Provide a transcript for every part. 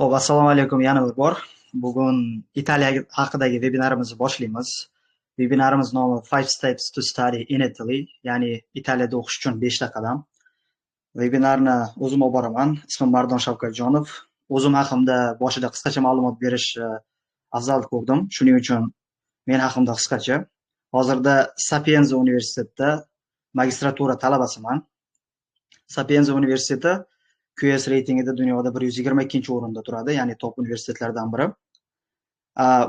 Xo'p, assalomu alaykum yana bir bor. Bugun Italiya haqidagi vebinarimizni boshlaymiz. Vebinarimiz nomi Five Steps to Study in Italy, ya'ni Italiyada o'qish uchun 5 ta qadam. Vebinarni o'zim olib boraman. Ismim Mardon Shavkatjonov. O'zim haqimda boshida qisqacha ma'lumot berish afzal ko'rdim. Shuning uchun men haqimda qisqacha. Hozirda Sapienza universitetida magistratura talabasiman. Sapienza universiteti QS reytingida dunyoda 122-o'rinda turadi, ya'ni top universitetlardan biri.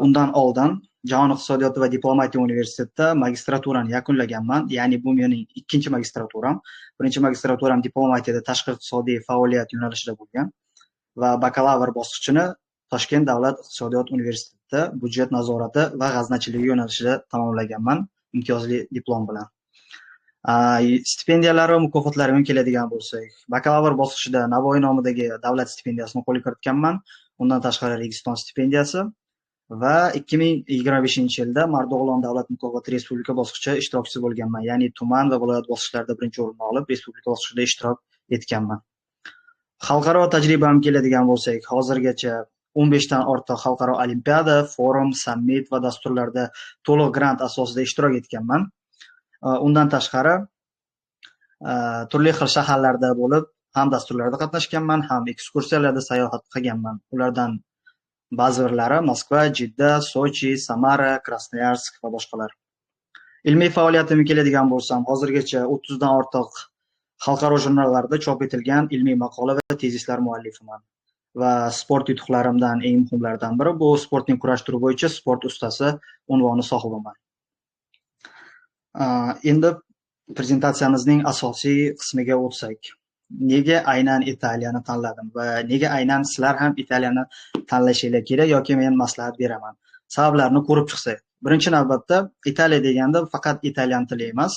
Undan oldin Jahon iqtisodiyoti va diplomatiya universitetida magistraturani yakunlaganman, ya'ni bu mening ikkinchi magistraturam. Birinchi magistraturam diplomatiyada tashqi iqtisodiy faoliyat yo'nalishida bo'lgan va bakalavr bosqichini Toshkent davlat iqtisodiyot universitetida budjet nazorati va g'aznachiligi yo'nalishida tamomlaganman, imtiyozli diplom bilan. Stipendiyalar va mukofotlarga keladigan bo'lsak, bakalavr bosqichida Navoiy nomidagi davlat stipendiyasini qo'lga kiritganman. Undan tashqari Registon stipendiyasi va 2025-yilda Mardo'g'lon davlat mukofoti respublika bosqichi ishtirokchisi bo'lganman. Ya'ni tuman va viloyat bosqichlarida birinchi o'rinni olib, respublika bosqichida ishtirok etganman. Xalqaro tajribamga keladigan bo'lsak, hozirgacha 15 dan ortiq xalqaro olimpiada, forum, sammit va dasturlarda to'liq grant asosida ishtirok etganman. Undan tashqari turli xil shaharlarda bo'lib, ham dasturlarda qatnashganman, ham ekskursiyalarda sayohat qilganman. Ulardan ba'zi birlari Moskva, Jidda, Sochi, Samara, Krasnoyarsk va boshqalar. Ilmiy faoliyatimga keladigan bo'lsam, hozirgacha 30 dan ortiq xalqaro jurnallarda chop etilgan ilmiy maqola va tezislar muallifiman. Va sport yutuqlarimdan eng muhimlaridan biri bu sportning kurash turi bo'yicha sport ustasi unvoni sohibiman. Endi prezentatsiyamizning asosiy qismiga o'tsak, nega aynan Italiyani tanladim va nega aynan sizlar ham Italiyani tanlashinglar kerak yoki men maslahat beraman? Sabablarini ko'rib chiqsak, birinchi navbatda Italiya deganda faqat italyan tili emas,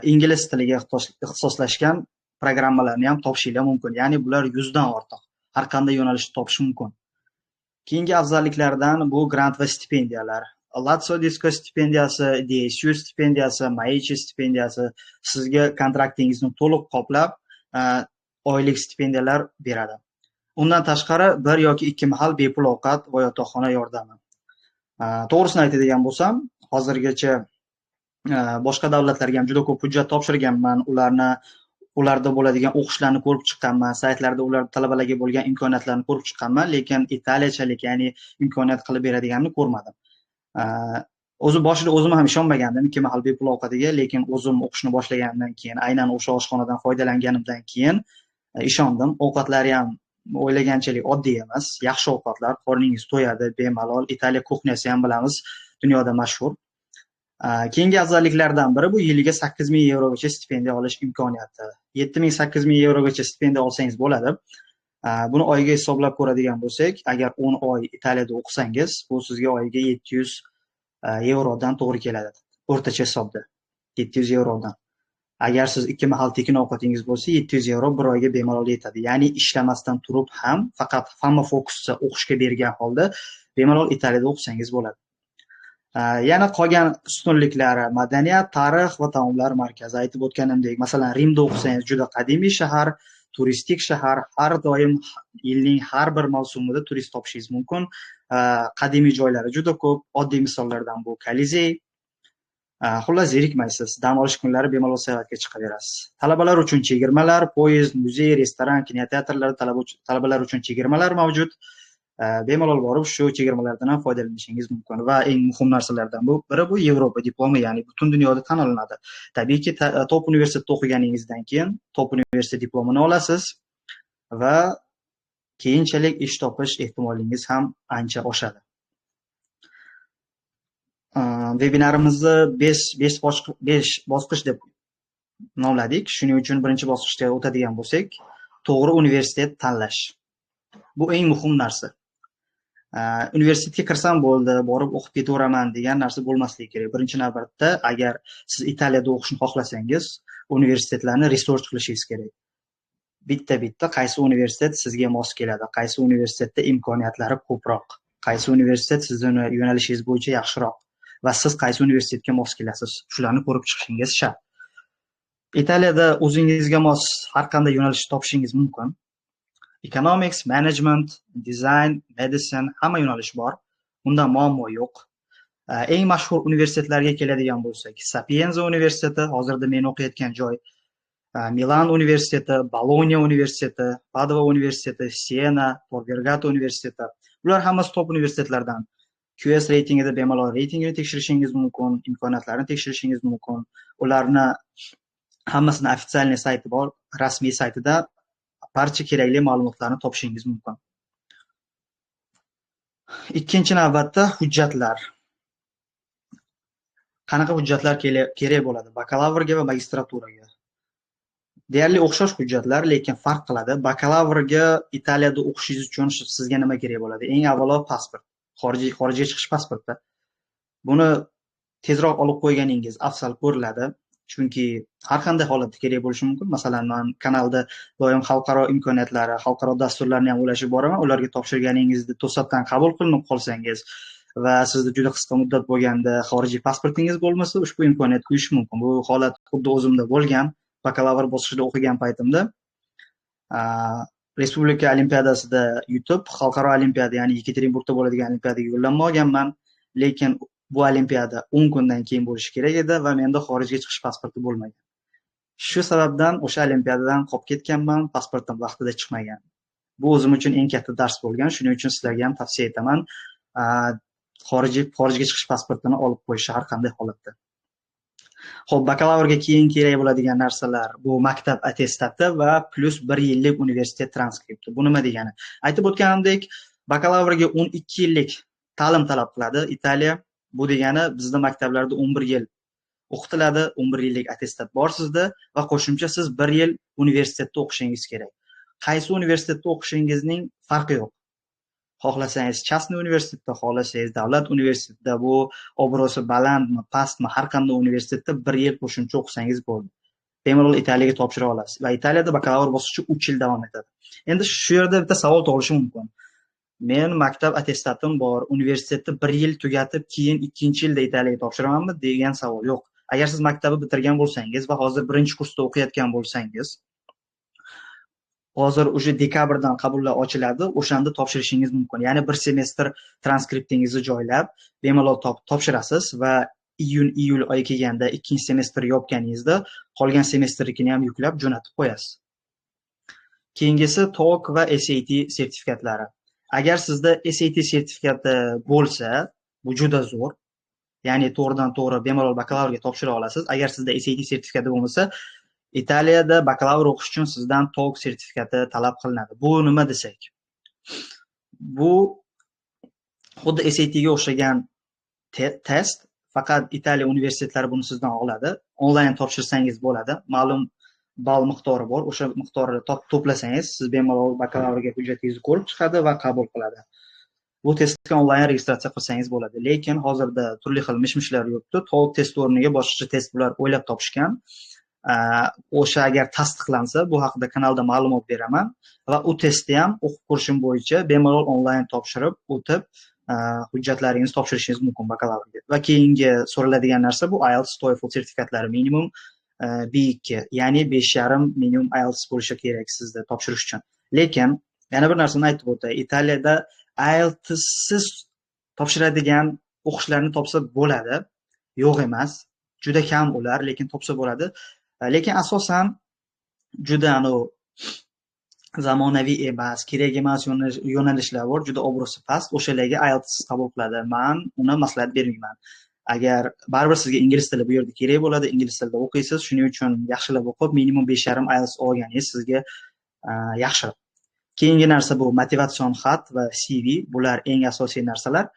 ingliz tiliga ixtisoslashgan programmalarni ham topishinglar mumkin. Ya'ni bular 100 dan ortiq har qanday yo'nalishda topish mumkin. Keyingi afzalliklardan bu grant va stipendiyalar. Lazio Disco stipendiyasi, DSU stipendiyasi, Maichi stipendiyasi sizga kontraktingizni to'liq qoplab, oylik stipendiyalar beradi. Undan tashqari bir yoki ikki mahal bepul ovqat va yotoqxona yordami. To'g'risini aytadigan bo'lsam, hozirgacha boshqa davlatlarga ham juda ko'p hujjat topshirganman, ularda bo'ladigan o'qishlarni ko'rib chiqqanman, saytlarda ular talabalarga bo'lgan imkoniyatlarni ko'rib chiqqanman, lekin italiyachalik, ya'ni imkoniyat qilib beradiganini ko'rmadim. Boshida o'zim ham ishonmagandim ikki mahal bepul ovqatiga, lekin o'zim o'qishni boshlagandan keyin, aynan o'sha oshxonadan foydalanganimdan keyin ishondim. Ovqatlari ham o'ylaganchalik oddiy emas, yaxshi ovqatlar, qorningiz to'yadi, bemalol. Italiya kuxnyasi ham bilamiz, dunyoda mashhur. Keyingi afzalliklardan biri bu yiliga 8000 yevrogacha stipendiya olish imkoniyati. 7000-8000 yevrogacha stipendiya olsangiz bo'ladi. Buni oyiga hisoblab ko'radigan bo'lsak, agar 10 oy Italiyada o'qisangiz, bu sizga oyiga 700 yevrodan to'g'ri keladi. O'rtacha hisobda 700 yevrodan. Agar siz ikki mahal tekin ovqatingiz bo'lsa, 700 yevro bir oyga bemalol yetadi. Ya'ni ishlamasdan turib ham faqat hamma fokusni o'qishga bergan holda bemalol Italiyada o'qisangiz bo'ladi. Yana qolgan ustunliklari madaniyat, tarix va taomlar markazi. Aytib o'tganimdek, masalan, Rimda o'qisangiz juda qadimiy shahar, turistik shahar, har doim yilning har bir mavsumida turist topishingiz mumkin. Qadimiy joylari juda ko'p. Oddiy misollardan bu Kolizey. Xullas, zerikmaysiz. Dam olish kunlari bemalol sayohatga chiqaverasiz. Talabalar uchun chegirmalar, poyezd, muzey, restoran, kinoteatrlar, talabalar uchun chegirmalar mavjud. Bemalol borib shu chegirmalardan ham foydalanishingiz mumkin va eng muhim narsalardan biri bu Yevropa diplomi, ya'ni butun dunyoda tan olinadi. Tabiiyki, top universitetda o'qiganingizdan keyin top universitet diplomini olasiz va keyinchalik ish topish ehtimolligingiz ham ancha oshadi. Vebinarimizni 5 bosqich deb nomladik. Shuning uchun birinchi bosqichga o'tadigan bo'lsak, to'g'ri universitet tanlash. Bu eng muhim narsa. Universitetga kirsam bo'ldi, borib o'qib ketaveraman degan narsa bo'lmasligi kerak. Birinchi navbatda, agar siz Italiyada o'qishni xohlasangiz, universitetlarni research qilishingiz kerak. Bitta qaysi universitet sizga mos keladi, qaysi universitetda imkoniyatlari ko'proq, qaysi universitet sizning yo'nalishingiz bo'yicha yaxshiroq va siz qaysi universitetga mos kelasiz, shularni ko'rib chiqishingiz shart. Italiyada o'zingizga mos har qanday yo'nalishni topishingiz mumkin. Economics, management, design, medicine hamma yo'nalish bor. Unda muammo yo'q. Eng mashhur universitetlarga keladigan bo'lsak, Sapienza universiteti, hozirda men o'qiyotgan joy, Milan universiteti, Bologna universiteti, Padova universiteti, Siena, Tor Vergata universiteti. Bular hammasi top universitetlardan. QS reytingida bemalol reytingini tekshirishingiz mumkin, imkoniyatlarini tekshirishingiz mumkin. Ularni hammasini ofitsialniy sayti bor, rasmiy saytida barcha kerakli ma'lumotlarni topishingiz mumkin. Ikkinchi navbatda hujjatlar. Qanaqa hujjatlar kerak bo'ladi bakalavrga va magistraturaga? Deyarli o'xshash hujjatlar, lekin farq qiladi. Bakalavrga Italiyada o'qishingiz uchun sizga nima kerak bo'ladi? Eng avvalo pasport. Xorijga chiqish pasporti. Buni tezroq olib qo'yganingiz afzal ko'riladi. Chunki har qanday holatda kerak bo'lishi mumkin. Masalan, men kanalda doim xalqaro imkoniyatlari, xalqaro dasturlarni ham ulashib boraman. Ularga topshirganingizda to'satdan qabul qilinib qolsangiz va sizda juda qisqa muddat bo'lganda xorijiy pasportingiz bo'lmasa, ushbu imkoniyat kuyish mumkin. Bu holat xuddi o'zimda bo'lgan. Bakalavr bosqichida o'qigan paytimda Respublika olimpiadasida yutib, xalqaro olimpiada, ya'ni Yekaterinburgda bo'ladigan olimpiadaga yo'llanma olganman, lekin bu olimpiada 10 kundan keyin bo'lishi kerak edi va menda xorijga chiqish pasporti bo'lmagan. Shu sababdan o'sha olimpiadadan qolib ketganman, pasportim vaqtida chiqmagan. Bu o'zim uchun eng katta dars bo'lgan. Shuning uchun sizlarga ham tavsiya etaman, xorijga chiqish pasportini olib qo'yishni har qanday holatda. Xo'p, bakalavrga keyin kerak bo'ladigan narsalar bu maktab attestati va plus 1 yillik universitet transkripti. Bu nima degani? Aytib o'tganimdek, bakalavrga 12 yillik ta'lim talab qiladi Italiya. Bu degani bizda maktablarda 11 yil o'qitiladi, 11 yillik attestat bor sizda va qo'shimcha siz 1 yil universitetda o'qishingiz kerak. Qaysi universitetda o'qishingizning farqi yo'q. Xohlasangiz частный universitetda, xohlasangiz davlat universitetida, bu obro'si balandmi, pastmi, har qanday universitetda 1 yil qo'shimcha o'qisangiz bo'ldi. Bemalol Italiyaga topshira olasiz va Italiyada bakalavr bosqichi 3 yil davom etadi. Endi shu yerda bitta savol tug'ilishi mumkin. Men maktab attestatim bor, universitetda 1 yil tugatib, keyin 2-yilda Italiyaga topshiramanmi degan savol yo'q. Agar siz maktabni bitirgan bo'lsangiz va hozir 1-kursda o'qiyotgan bo'lsangiz, hozir o'sha dekabrdan qabullar ochiladi, o'shanda topshirishingiz mumkin. Ya'ni bir semestr transkriptingizni joylab, bemalol topshirasiz va iyul oyi kelganda ikkinchi semestr yopganingizda qolgan semestrnikini ham yuklab jo'natib qo'yasiz. Keyingisi TOEIC va SAT sertifikatlari. Agar sizda SAT sertifikati bo'lsa, bu juda zo'r. Ya'ni to'g'ridan-to'g'ri bemalol bakalavrga topshira olasiz. Agar sizda SAT sertifikati bo'lmasa, Italiyada bakalavr o'qish uchun sizdan TOEIC sertifikati talab qilinadi. Bu nima desak? Bu xuddi SATga o'xshagan test, faqat Italiya universitetlari buni sizdan oladi. Onlayn topshirsangiz bo'ladi. Ma'lum ball miqdori bor. O'sha miqdorni to'plasangiz, siz bemalol bakalavrga hujjatingizni ko'rib chiqadi va qabul qiladi. Bu testga onlayn registratsiya qilsangiz bo'ladi. Lekin hozirda turli xil mish-mishlar yuribdi. TOEIC test o'rniga boshqacha test bular o'ylab topishgan. O'sha agar tasdiqlansa, bu haqida kanalda ma'lumot beraman va u testni ham o'qib ko'rishim bo'yicha bemalol onlayn topshirib, o'tib, hujjatlaringizni topshirishingiz mumkin bakalavrga. Va keyingi so'raladigan narsa bu IELTS, TOEFL sertifikatlari minimum B2, ya'ni 5,5 minimum IELTS bo'lishi kerak sizda topshirish uchun. Lekin yana bir narsani aytib o'tay. Italiyada IELTS siz topshiradigan o'qishlarni topsa bo'ladi. Yo'q emas. Juda kam ular, lekin topsa bo'ladi. Lekin asosan juda zamonaviy emas, kerak emas yo'nalishlar bor, juda obro'si past, o'shalarga IELTS qabul qiladi. Men uni maslahat bermayman. Agar baribir sizga ingliz tili bu yerda kerak bo'ladi, ingliz tilida o'qiysiz, shuning uchun yaxshilab o'qib, minimum 5,5 IELTS olganingiz sizga yaxshi. Keyingi narsa bu motivatsion xat va CV. Bular eng asosiy narsalar.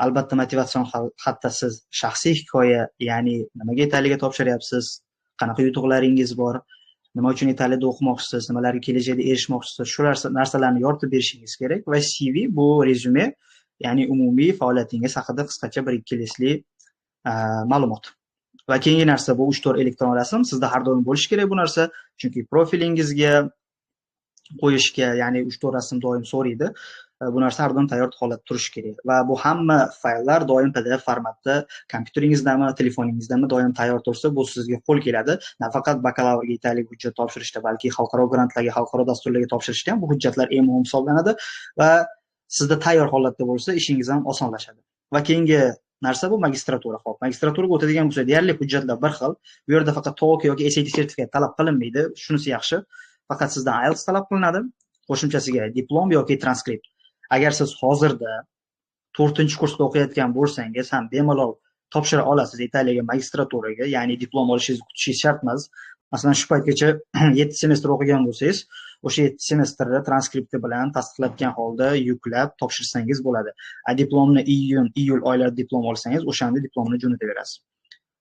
Albatta motivatsion xatda siz shaxsiy hikoya, ya'ni nimaga Italiyaga topshiryapsiz, qanaqa yutuqlaringiz bor, nima uchun Italiyada o'qimoqchisiz, nimalarga kelajakda erishmoqchisiz, shu narsalarni yoritib berishingiz kerak va CV bu rezyume, ya'ni umumiy faoliyatingiz haqida qisqacha 1-2 linkli ma'lumot. Va keyingi narsa bu 3-4 elektron rasm. Sizda har doim bo'lishi kerak bu narsa, chunki profilingizga qo'yishga, ya'ni 3-4 rasm doim so'raydi. Bu narsa har doim tayyor holatda turishi kerak va bu hamma fayllar doim PDF formatda kompyuteringizdami, telefoningizdami doim tayyor tursa, bu sizga qo'l keladi. Nafaqat bakalavrga italiya hujjat topshirishda, balki xalqaro grantlarga, xalqaro dasturlarga topshirishda ham bu hujjatlar eng muhim hisoblanadi va sizda tayyor holatda bo'lsa, ishingiz ham osonlashadi. Va keyingi narsa bu magistratura. Xo'p, magistraturaga o'tadigan bo'lsa, deyarli hujjatlar bir xil. Bu yerda faqat TOEFL yoki SAT sertifikat talab qilinmaydi. Shunisi yaxshi. Faqat sizdan IELTS talab qilinadi. Qo'shimchasiga diplom yoki transkript. Agar siz hozirda 4-kursda o'qiyotgan bo'lsangiz ham bemalol topshira olasiz Italiyaga magistraturaga, ya'ni diplom olishingizni kutishingiz shart emas. Masalan, shu paytgacha 7 semestr o'qigan bo'lsangiz, o'sha 7 semestrda transkripti bilan tasdiqlatgan holda yuklab topshirsangiz bo'ladi. Diplomni iyul oylarida diplom olsangiz, o'shanda diplomni jo'nataverasiz.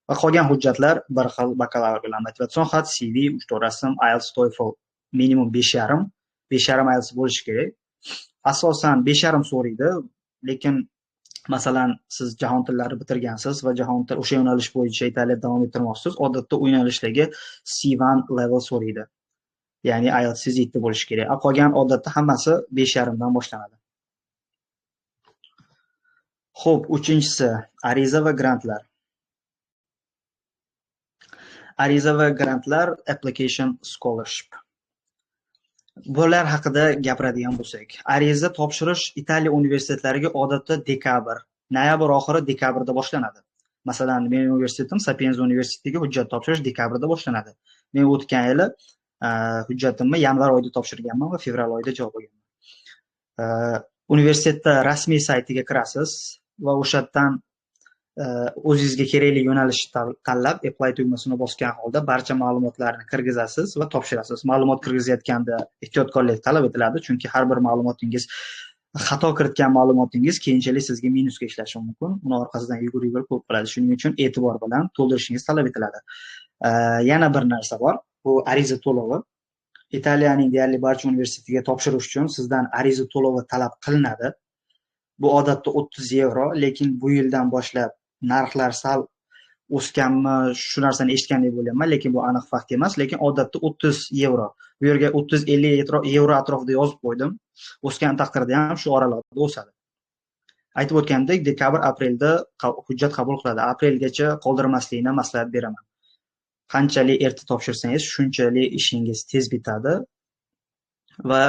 Va qolgan hujjatlar bir xil: bakalavr bilan motivatsion xat, CV, 3-4 rasm, IELTS, TOEFL minimum 5,5 IELTS bo'lishi kerak. Asosan 5,5 so'raydi, lekin masalan siz jahon tillari bitirgansiz va o'sha yo'nalish bo'yicha Italiyada davom ettirmoqchisiz, odatda u yo'nalishdagi C1 level so'raydi. Ya'ni IELTS 7 bo'lishi kerak. Qolgan odatda hammasi 5,5 dan boshlanadi. Xo'p, 3-si ariza va grantlar. Ariza va grantlar, application, scholarship. Bular haqida gapiradigan bo'lsak, ariza topshirish Italiya universitetlariga odatda noyabr oxiri dekabrda boshlanadi. Masalan, mening universitetim Sapienza universitetiga hujjat topshirish dekabrda boshlanadi. Men o'tgan yili hujjatimni yanvar oyida topshirganman va fevral oyida javob olganman. Universitetda rasmiy saytiga kirasiz va o'sha yerdan o'zingizga kerakli yo'nalishni tanlab, apply tugmasini bosgan holda barcha ma'lumotlarni kirgizasiz va topshirasiz. Ma'lumot kirgizayotganda ehtiyotkorlik talab etiladi, chunki har bir ma'lumotingiz, xato kiritgan ma'lumotingiz keyinchalik sizga minusga ishlashi mumkin. Uni orqasidan yugur-yugur ko'p bo'ladi. Shuning uchun e'tibor bilan to'ldirishingiz talab etiladi. Yana bir narsa bor, bu ariza to'lovi. Italiyaning deyarli barcha universitetiga topshirish uchun sizdan ariza to'lovi talab qilinadi. Bu odatda 30 yevro, lekin bu yildan boshlab narxlar sal o'sganmi, shu narsani eshitgandek bo'lyapman, lekin bu aniq fakt emas, lekin odatda 30 yevro. Bu yerga 30-50 yevro atrofida yozib qo'ydim. O'sgan taqdirda ham shu oralarda o'sadi. Aytib o'tgandek, dekabr-aprelda hujjat qabul qiladi. Aprelgacha qoldirmaslikni maslahat beraman. Qanchalik erta topshirsangiz, shunchalik ishingiz tez bitadi va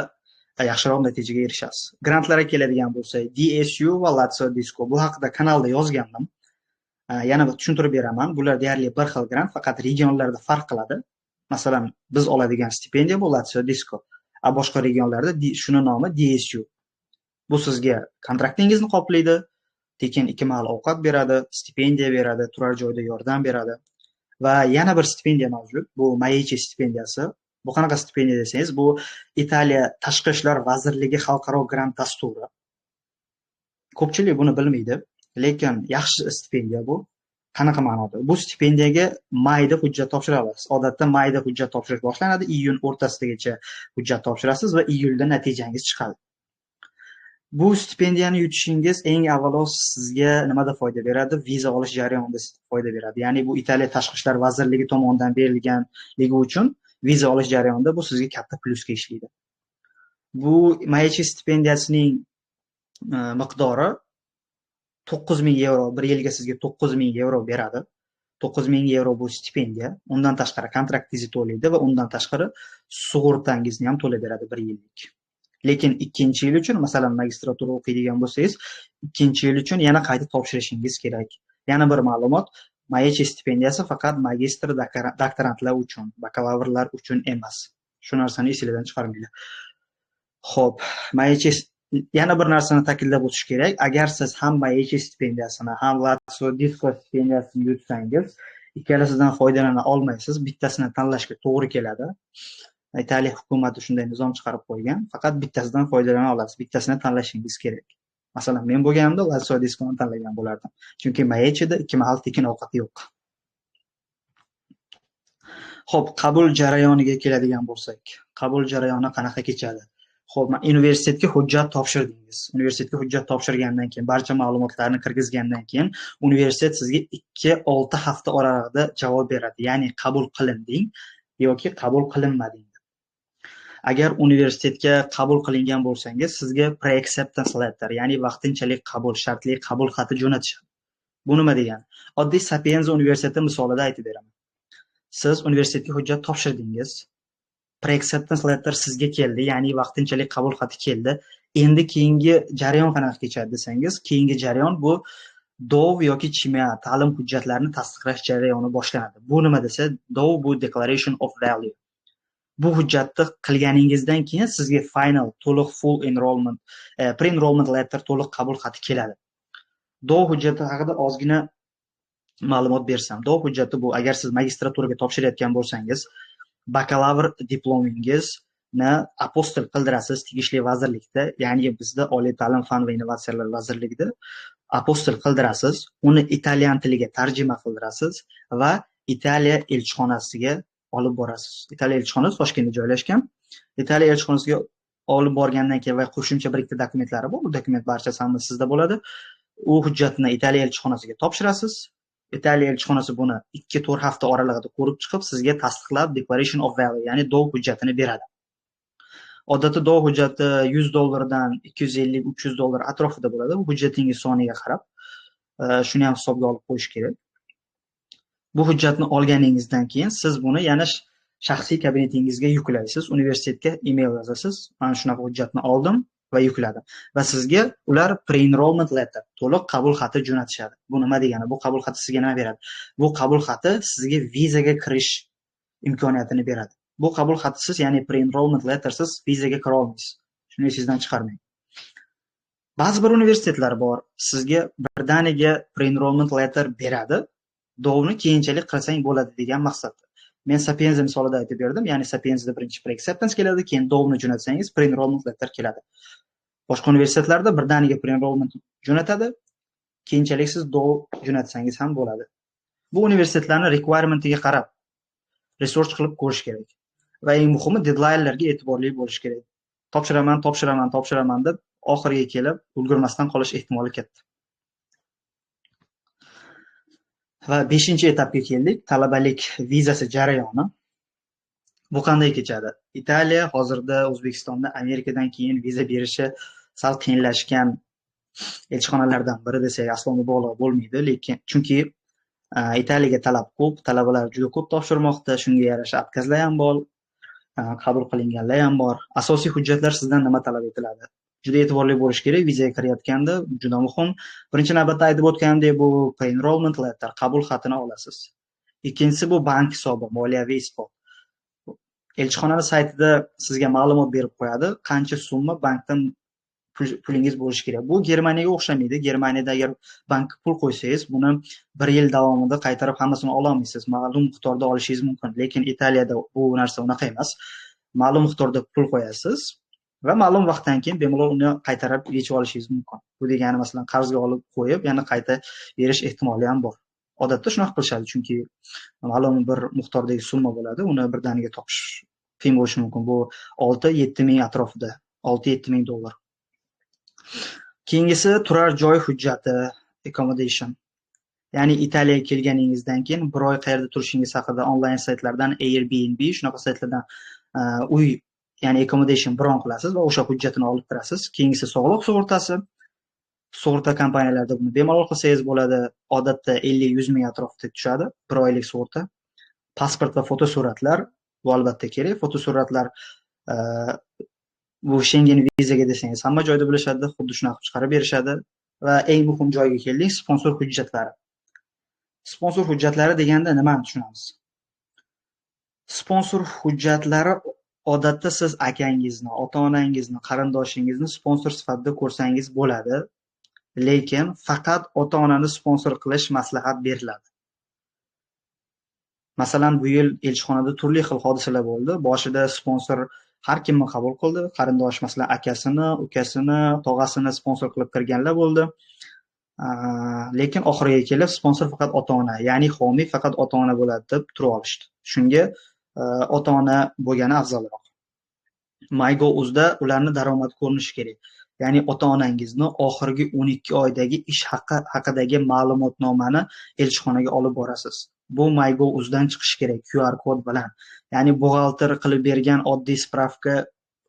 yaxshiroq natijaga erishasiz. Grantlarga keladigan bo'lsak, DSU va Lazio Disco. Bu haqida kanalda yozgandim. Yana bir tushuntirib beraman. Bular deyarli bir xil grant, faqat regionlarda farq qiladi. Masalan, biz oladigan stipendiya bu Lazio Disco. Boshqa regionlarda shuni nomi DSU. Bu sizga kontraktingizni qoplaydi, tekin 2 mahal ovqat beradi, stipendiya beradi, turar joyda yordam beradi. Va yana bir stipendiya mavjud. Bu Maici stipendiyasi. Bu qanaqa stipendiya desangiz, bu Italiya Tashqi ishlar vazirligi xalqaro grant dasturi. Ko'pchilik buni bilmaydi, lekin yaxshi stipendiya bu. Qanaqa ma'noda? Bu stipendiyaga mayda hujjat topshira olasiz. Odatda mayda hujjat topshirish boshlanadi, iyun o'rtasigacha hujjat topshirasiz va iyulda natijangiz chiqadi. Bu stipendiyani yutishingiz eng avvalo sizga nimada foyda beradi? Viza olish jarayonida foyda beradi. Ya'ni bu Italiya Tashqi ishlar vazirligi tomonidan berilganligi uchun viza olish jarayonida bu sizga katta plyusga ishlaydi. Bu Maici stipendiyasining miqdori 9,000 yevro, bir yilga sizga 9,000 yevro beradi. 9,000 yevro bu stipendiya. Undan tashqari kontraktingizni to'laydi va undan tashqari sug'urtangizni ham to'lab beradi bir yillik. Lekin ikkinchi yil uchun, masalan, magistratura o'qiydigan bo'lsangiz, ikkinchi yil uchun yana qayta topshirishingiz kerak. Yana bir ma'lumot, Maici stipendiyasi faqat magistr doktorantlar uchun, bakalavrlar uchun emas. Shu narsani esingizdan chiqarmanglar. Xo'p, Maici yana bir narsani ta'kidlab o'tish kerak. Agar siz ham Maici stipendiyasini, ham Lazio Disco stipendiyasini yutsangiz, ikkalasidan foydalana olmaysiz. Bittasini tanlashga to'g'ri keladi. Italiya hukumati shunday nizom chiqarib qo'ygan. Faqat bittasidan foydalana olasiz. Bittasini tanlashingiz kerak. Masalan, men bo'lganimda Lazio Disconi tanlagan bo'lardim. Chunki Maici'da 2 mahal tekin ovqat yo'q. Xo'p, qabul jarayoniga keladigan bo'lsak, qabul jarayoni qanaqa kechadi? Xo'p, universitetga hujjat topshirdingiz. Universitetga hujjat topshirgandan keyin, barcha ma'lumotlarni kirgizgandan keyin, universitet sizga 2-6 hafta oralig'ida javob beradi. Ya'ni qabul qilinding yoki qabul qilinmading. Agar universitetga qabul qilingan bo'lsangiz, sizga pre-acceptance letter, ya'ni vaqtinchalik qabul, shartli qabul xati jo'natishadi. Bu nima degani? Oddiy Sapienza universiteti misolida aytib beraman. Siz universitetga hujjat topshirdingiz. Pre-acceptance letter sizga keldi, ya'ni vaqtinchalik qabul xati keldi. Endi keyingi jarayon qanaqa kechadi desangiz, keyingi jarayon bu DOV yoki CHIMA ta'lim hujjatlarini tasdiqlash jarayoni boshlanadi. Bu nima desa, DOV bu Declaration of Value. Bu hujjatni qilganingizdan keyin sizga final, to'liq full enrollment, pre-enrollment letter, to'liq qabul xati keladi. DOV hujjati haqida ozgina ma'lumot bersam. DOV hujjati bu, agar siz magistraturaga topshirayotgan bo'lsangiz, bakalavr diplomingizni apostil qildirasiz tegishli vazirlikda, ya'ni bizda Oliy ta'lim fan va innovatsiyalar vazirligida apostil qildirasiz, uni italyan tiliga tarjima qildirasiz va Italiya elchixonasiga olib borasiz. Italiya elchixonasi Toshkentda joylashgan. Italiya elchixonasiga olib borgandan keyin va qo'shimcha bir ikkita dokumentlari bor. Bu dokument barchasi ham sizda bo'ladi. U hujjatni Italiya elchixonasiga topshirasiz. Italiya elchixonasi buni 2-4 hafta oralig'ida ko'rib chiqib, sizga tasdiqlab Declaration of Value, ya'ni DOV hujjatini beradi. Odatda DOV hujjati $100 dan $250-300 atrofida bo'ladi. Bu hujjatingiz soniga qarab, shuni ham hisobga olib qo'yish kerak. Bu hujjatni olganingizdan keyin siz buni yana shaxsiy kabinetingizga yuklaysiz. Universitetga email yozasiz. Men shunaqa hujjatni oldim va yukladim. Va sizga ular pre-enrollment letter, to'liq qabul xati jo'natishadi. Bu nima degani? Bu qabul xati sizga nima beradi? Bu qabul xati sizga vizaga kirish imkoniyatini beradi. Bu qabul xatisiz, ya'ni pre-enrollment lettersiz vizaga kira olmaysiz. Shuni esingizdan chiqarmang. Ba'zi bir universitetlar bor, sizga birdaniga pre-enrollment letter beradi. DOVni keyinchalik qilsang bo'ladi degan maqsadda. Men Sapienza misolida aytib berdim, ya'ni Sapienzada birinchi pre-acceptance keladi, keyin DOVni jo'natsangiz pre-enrollment letter keladi. Boshqa universitetlarda birdaniga pre-enrollment jo'natadi, keyinchalik siz DOV jo'natsangiz ham bo'ladi. Bu universitetlarning requirementiga qarab research qilib ko'rish kerak. Va eng muhimi deadlinelarga e'tiborli bo'lish kerak. Topshiraman deb oxiriga kelib ulgurmasdan qolish ehtimoli katta. Va 5-etapga keldik, talabalik vizasi jarayoni. Bu qanday kechadi? Italiya hozirda O'zbekistonda Amerikadan keyin viza berishi sal qiyinlashgan elchixonalardan biri desak aslo mubolag'a bo'lmaydi, lekin chunki Italiyaga talab ko'p, talabalar juda ko'p topshirmoqda, shunga yarasha откazlar ham bor, qabul qilinganlar ham bor. Asosiy hujjatlar sizdan nima talab etiladi? Juda e'tiborli bo'lish kerak vizaga kirayotganda, juda muhim. Birinchi navbatda aytib o'tganimdek, bu pre-enrollment letter, qabul xatini olasiz. Ikkinchisi bu bank hisobi, moliyaviy isbot. Elchixonaning saytida sizga ma'lumot berib qo'yadi, qancha summa bankdan pulingiz bo'lishi kerak. Bu Germaniyaga o'xshamaydi. Germaniyada agar bankka pul qo'ysangiz, buni 1 yil davomida qaytarib hammasini ola olmaysiz. Ma'lum miqdorda olishingiz mumkin, lekin Italiyada bu narsa unaqa emas. Ma'lum miqdorda pul qo'yasiz va ma'lum vaqtdan keyin bemalol uni qaytarib yechib olishingiz mumkin. Bu degani masalan qarzga olib qo'yib, yana qayta berish ehtimoli ham bor. Odatda shunaqa qilishadi, chunki ma'lum bir miqdordagi summa bo'ladi, uni birdaniga topish qiyin bo'lishi mumkin. Bu 6-7 ming atrofida, $6-7 ming. Keyingisi turar joy hujjati, accommodation. Ya'ni Italiyaga kelganingizdan keyin 1 oy qayerda turishingiz haqida onlayn saytlardan Airbnb shunaqa saytlardan uy, ya'ni accommodation bron qilasiz va o'sha hujjatini olib kirasiz. Keyingisi sog'liq sug'urtasi. Sug'urta kompaniyalarida buni bemalol qilsangiz bo'ladi. Odatda 50-100 ming atrofida tushadi 1 oylik sug'urta. Pasport va fotosuratlar bu albatta kerak. Fotosuratlar bu Schengen vizaga desangiz hamma joyda bo'lishadi, xuddi shunaqa chiqarib berishadi. Va eng muhim joyga keldik, sponsor hujjatlari. Sponsor hujjatlari deganda nimani tushunamiz? Sponsor hujjatlari odatda siz akangizni, ota-onangizni, qarindoshingizni sponsor sifatida ko'rsangiz bo'ladi, lekin faqat ota-onani sponsor qilish maslahat beriladi. Masalan, bu yil elchixonada turli xil hodisalar bo'ldi. Boshida sponsor har kimni qabul qildi. Qarindosh masalan akasini, ukasini, tog'asini sponsor qilib kirganlar bo'ldi. Lekin oxiriga kelib sponsor faqat ota-ona, ya'ni homiy faqat ota-ona bo'ladi deb turib olishdi. Shunga ota-ona bo'lgani afzalroq. MyGo.uzda ularning daromadi ko'rinishi kerak. Ya'ni ota-onangizni oxirgi 12 oydagi ish haqi haqidagi ma'lumotnomani elchixonaga olib borasiz. Bu MyGo.uzdan chiqishi kerak QR kod bilan. Ya'ni buxgalter qilib bergan oddiy spravka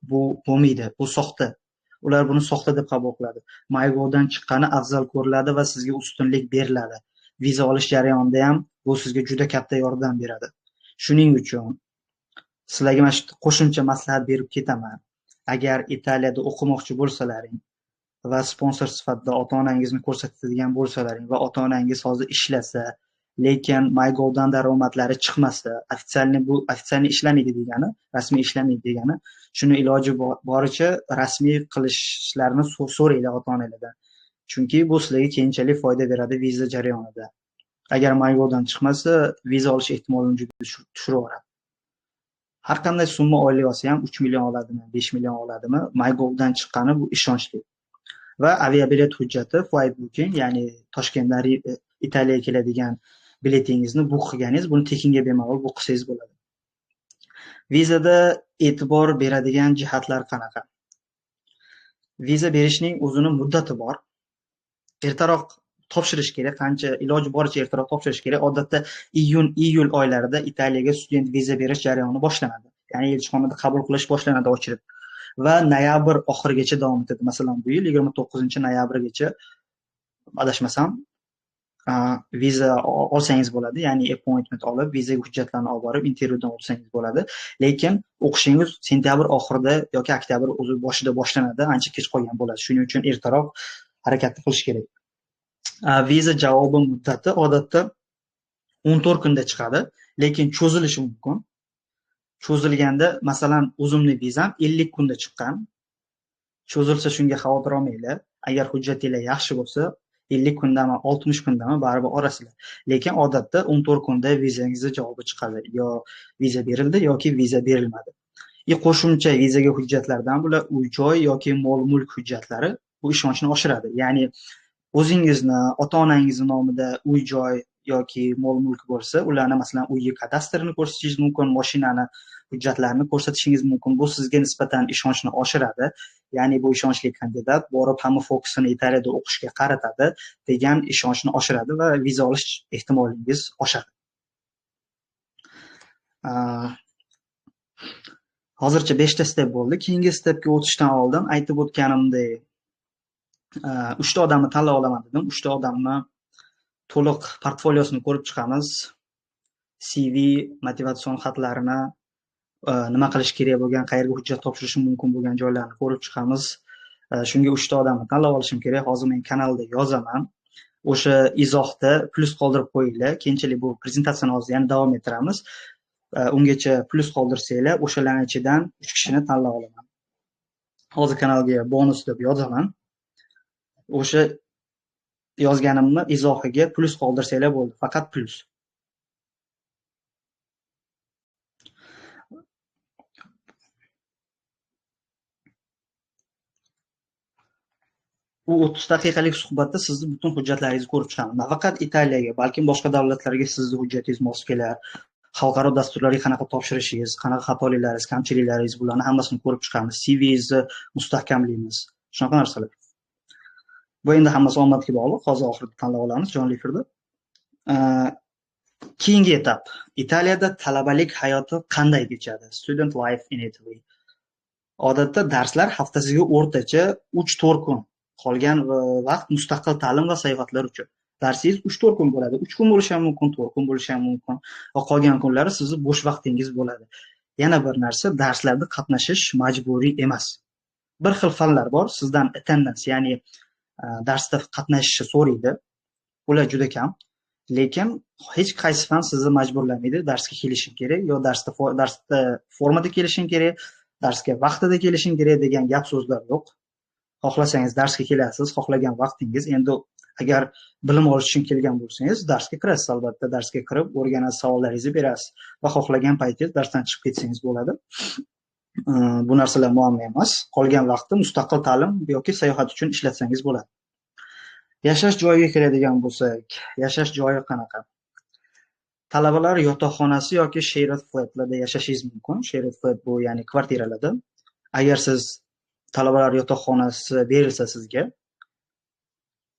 Bu bo'lmaydi, bu soxta. Ular buni soxta deb qabul qiladi. MyGo'dan chiqqani afzal ko'riladi va sizga ustunlik beriladi. Viza olish jarayonida ham bu sizga juda katta yordam beradi. Shuning uchun sizlarga mana shu qo'shimcha maslahat berib ketaman. Agar Italiyada o'qimoqchi bo'lsalaring va sponsor sifatida ota-onangizni ko'rsatadigan bo'lsalaring va ota-onangiz hozir ishlasa, lekin MyGo'dan daromadlari chiqmasa, ofitsialniy ishlamaydi degani, rasmiy ishlamaydi degani, shuni iloji boricha rasmiy qilishlarini so'raydi ota-onalardan. Chunki bu sizlarga keyinchalik foyda beradi viza jarayonida. Agar MyGo'dan chiqmasa, viza olish ehtimolini juda tushiraveradi. Har qanday summa oylik olsa ham 3 million oladimi, 5 million oladimi, MyGo'dan chiqqani bu ishonchli. Va aviabilet hujjati, flight booking, ya'ni Toshkentdan Italiyaga keladigan biletingizni buk qilganingiz, buni tekinga bemalol buk qilsangiz bo'ladi. Vizada e'tibor beradigan jihatlar qanaqa? Viza berishning o'zining muddati bor. Ertaroq topshirish kerak, qancha iloji boricha ertaroq topshirish kerak. Odatda iyul oylarida Italiyaga student viza berish jarayoni boshlanadi. Ya'ni elchixonada qabul qilish boshlanadi ochilib. Va noyabr oxirigacha davom etadi. Masalan, bu yil 29-noyabrgacha adashmasam viza olsangiz bo'ladi. Ya'ni appointment olib, viza hujjatlarini olib borib, intervyudan o'tsangiz bo'ladi. Lekin o'qishingiz sentyabr oxirida yoki oktyabr o'zi boshida boshlanadi. Ancha kech qolgan bo'ladi. Shuning uchun ertaroq harakat qilish kerak. Viza javobi muddati odatda 14 kunda chiqadi, lekin cho'zilishi mumkin. Cho'zilganda, masalan, o'zimning vizam 50 kunda chiqqan. Cho'zilsa shunga xavotir olmanglar. Agar hujjatingiz yaxshi bo'lsa, 50 kundami, 60 kundami baribir orasizlar. Lekin odatda 14 kunda vizangizning javobi chiqadi. Yo viza berildi yoki viza berilmadi. Qo'shimcha vizaga hujjatlardan bular uy-joy yoki mol-mulk hujjatlari bu ishonchni oshiradi. Ya'ni o'zingizni, ota-onangizni nomida uy-joy yoki mol-mulk bo'lsa, ularni masalan uyga kadastrini ko'rsatishingiz mumkin, mashinani hujjatlarini ko'rsatishingiz mumkin. Bu sizga nisbatan ishonchni oshiradi. Ya'ni bu ishonchli kandidat borib hamma fokusini Italiyada o'qishga qaratadi degan ishonchni oshiradi va viza olish ehtimolingiz oshadi. Hozircha 5 ta step bo'ldi. Keyingi stepga o'tishdan oldin aytib o'tganimdek 3 ta odamni tanlab olaman dedim. 3 ta odamni to'liq portfoliosini ko'rib chiqamiz. CV, motivatsion xatlarini, nima qilish kerak bo'lgan, qayerga hujjat topshirishim mumkin bo'lgan joylarni ko'rib chiqamiz. Shunga 3 ta odamni tanlab olishim kerak. Hozir men kanalda yozaman. O'sha izohda plus qoldirib qo'yinglar. Keyinchalik bu prezentatsiyani hozir yana davom ettiramiz. Ungacha plus qoldirsanglar, o'shalarning ichidan 3 kishini tanlab olaman. Hozir kanalga bonus deb yozaman. O'sha yozganimni izohiga plus qoldirsanglar bo'ldi, faqat plus. Bu 30 daqiqalik suhbatda sizni butun hujjatlaringizni ko'rib chiqaman. Nafaqat Italiyaga, balkim boshqa davlatlarga sizni hujjatingiz mos kelar. Xalqaro dasturlarga qanaqa topshirishingiz, qanaqa xatoliklaringiz, kamchiliklaringiz, bularni hammasini ko'rib chiqamiz. CV'ingizni mustahkamlaymiz. Shunaqa narsalar. Bu endi hammasi omadga bog'liq. Hozir oxirida tanlab olamiz jonli efirda. Keyingi etap. Italiyada talabalik hayoti qanday kechadi? Student life in Italy. Odatda darslar haftasiga o'rtacha 3-4 kun. Qolgan vaqt mustaqil ta'lim va sayohatlar uchun. Darsingiz 3-4 kun bo'ladi. 3 kun bo'lishi ham mumkin, 4 kun bo'lishi ham mumkin. Va qolgan kunlari sizning bo'sh vaqtingiz bo'ladi. Yana bir narsa, darslarda qatnashish majburiy emas. Bir xil fanlar bor, sizdan attendance, ya'ni darsda qatnashishni so'raydi. Ular juda kam. Lekin hech qaysi fan sizni majburlamaydi, darsga kelishing kerak yo darsda formada kelishing kerak, darsga vaqtida kelishing kerak degan gap so'zlar yo'q. Xohlasangiz darsga kelasiz, xohlagan vaqtingiz. Endi agar bilim olish uchun kelgan bo'lsangiz, darsga kirasiz albatta, darsga kirib, o'rganasiz, savollaringizni berasiz va xohlagan paytingiz darsdan chiqib ketsangiz bo'ladi. Bu narsalar muammo emas. Qolgan vaqtni mustaqil ta'lim yoki sayohat uchun ishlatsangiz bo'ladi. Yashash joyiga keladigan bo'lsak, yashash joyi qanaqa? Talabalar yotoqxonasi yoki shared flatlarda yashashingiz mumkin. Shared flat bu ya'ni kvartiralarda. Agar siz talabalar yotoqxonasi berilsa sizga,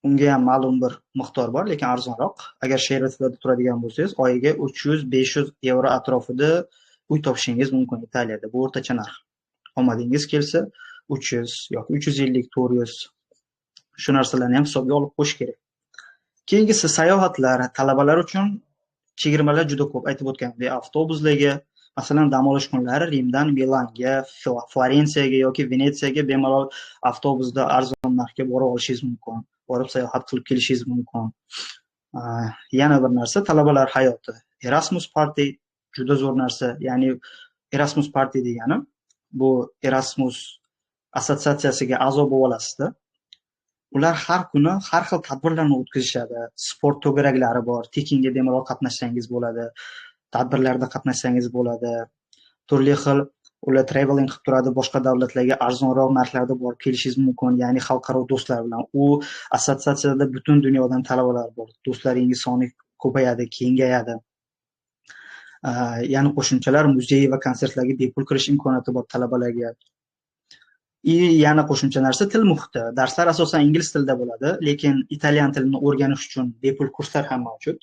unga ham ma'lum bir miqdor bor, lekin arzonroq. Agar shared flatda turadigan bo'lsangiz, oyiga 300-500 euro atrofida uy topishingiz mumkin Italiyada. Bu o'rtacha narx. omadingiz kelsa 300 yoki 350, 400 shu narsalarni ham hisobga olib qo'yish kerak. Keyingisi sayohatlar. Talabalar uchun chegirmalar juda ko'p. Aytib o'tgandek, avtobuslarga, masalan, dam olish kunlari Rimdan Milanga, Florensiyaga yoki Venetsiyaga bemalol avtobusda arzon narxga borib olishingiz mumkin. Borib sayohat qilib kelishingiz mumkin. Yana bir narsa talabalar hayoti. Erasmus Party juda zo'r narsa. Ya'ni Erasmus Party degani bu Erasmus assotsiatsiyasiga a'zo bo'lib olasizda. Ular har kuni har xil tadbirlarni o'tkazishadi. Sport to'garaklari bor. Tekinga bemalol qatnashsangiz bo'ladi. Tadbirlarda qatnashsangiz bo'ladi. Turli xil ular traveling qilib turadi, boshqa davlatlarga arzonroq narxlarda borib kelishingiz mumkin, ya'ni xalqaro do'stlar bilan. U assotsiatsiyada butun dunyodan talabalar bor. Do'stlaringiz soni ko'payadi, kengayadi. Yana qo'shimchalar muzey va konsertlarga bepul kirish imkoniyati bor talabalarga. Yana qo'shimcha narsa til muhiti. Darslar asosan ingliz tilida bo'ladi, lekin italyan tilini o'rganish uchun bepul kurslar ham mavjud.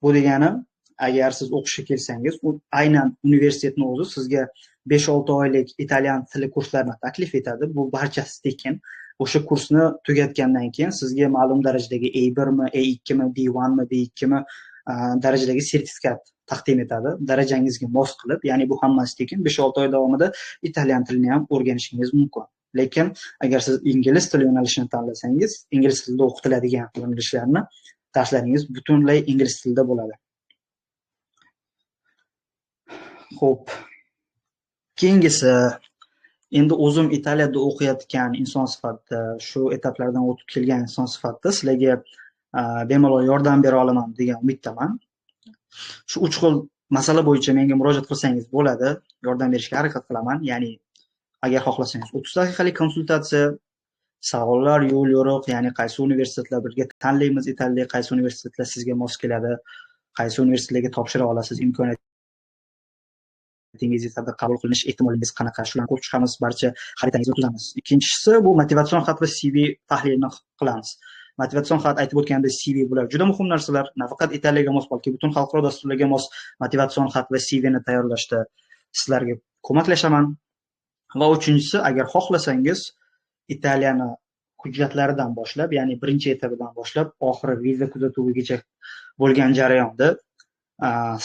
Bu degani, agar siz o'qishga kelsangiz, aynan universitetning o'zi sizga 5-6 oylik italyan tili kurslarini taklif etadi. Bu barchasi tekin. O'sha kursni tugatgandan keyin sizga ma'lum darajadagi A1 mi, A2 mi, B1 mi, B2 mi darajadagi sertifikat taqdim etadi. Darajangizga mos qilib, ya'ni bu hammasi tekin. 5-6 oy davomida italyan tilini ham o'rganishingiz mumkin. Lekin agar siz ingliz tili yo'nalishini tanlasangiz, ingliz tilida o'qitiladigan yo'nalishlarni darslaringiz butunlay ingliz tilida bo'ladi. Xo'p. Keyingisi, endi o'zim Italiyada o'qiyotgan inson sifatida, shu etaplardan o'tib kelgan inson sifatida sizlarga bemalol yordam bera olaman degan umiddaman. Shu 3 xil masala bo'yicha menga murojaat qilsangiz bo'ladi. Yordam berishga harakat qilaman. Ya'ni agar xohlasangiz 30 daqiqalik konsultatsiya, savollar, yo'l-yo'riq, ya'ni qaysi universitetlar birga tanlaymiz Italiyada, qaysi universitetlar sizga mos keladi, qaysi universitetlarga topshira olasiz, imkoniyatingiz yetadi, qabul qilinish ehtimolingiz qanaqa, shularni ko'rib chiqamiz, barcha xaritangizni tuzamiz. Ikkinchisi bu motivatsion xat va CV tahlilini qilamiz. Motivatsion xat, aytib o'tgandek, CV bular juda muhim narsalar. Nafaqat Italiyaga mos, balki butun xalqaro dasturlarga mos motivatsion xat va CVni tayyorlashda sizlarga ko'maklashaman. Va uchinchisi, agar xohlasangiz Italiyani hujjatlaridan boshlab, ya'ni birinchi etapidan boshlab oxiri viza kuzatuvigacha bo'lgan jarayonda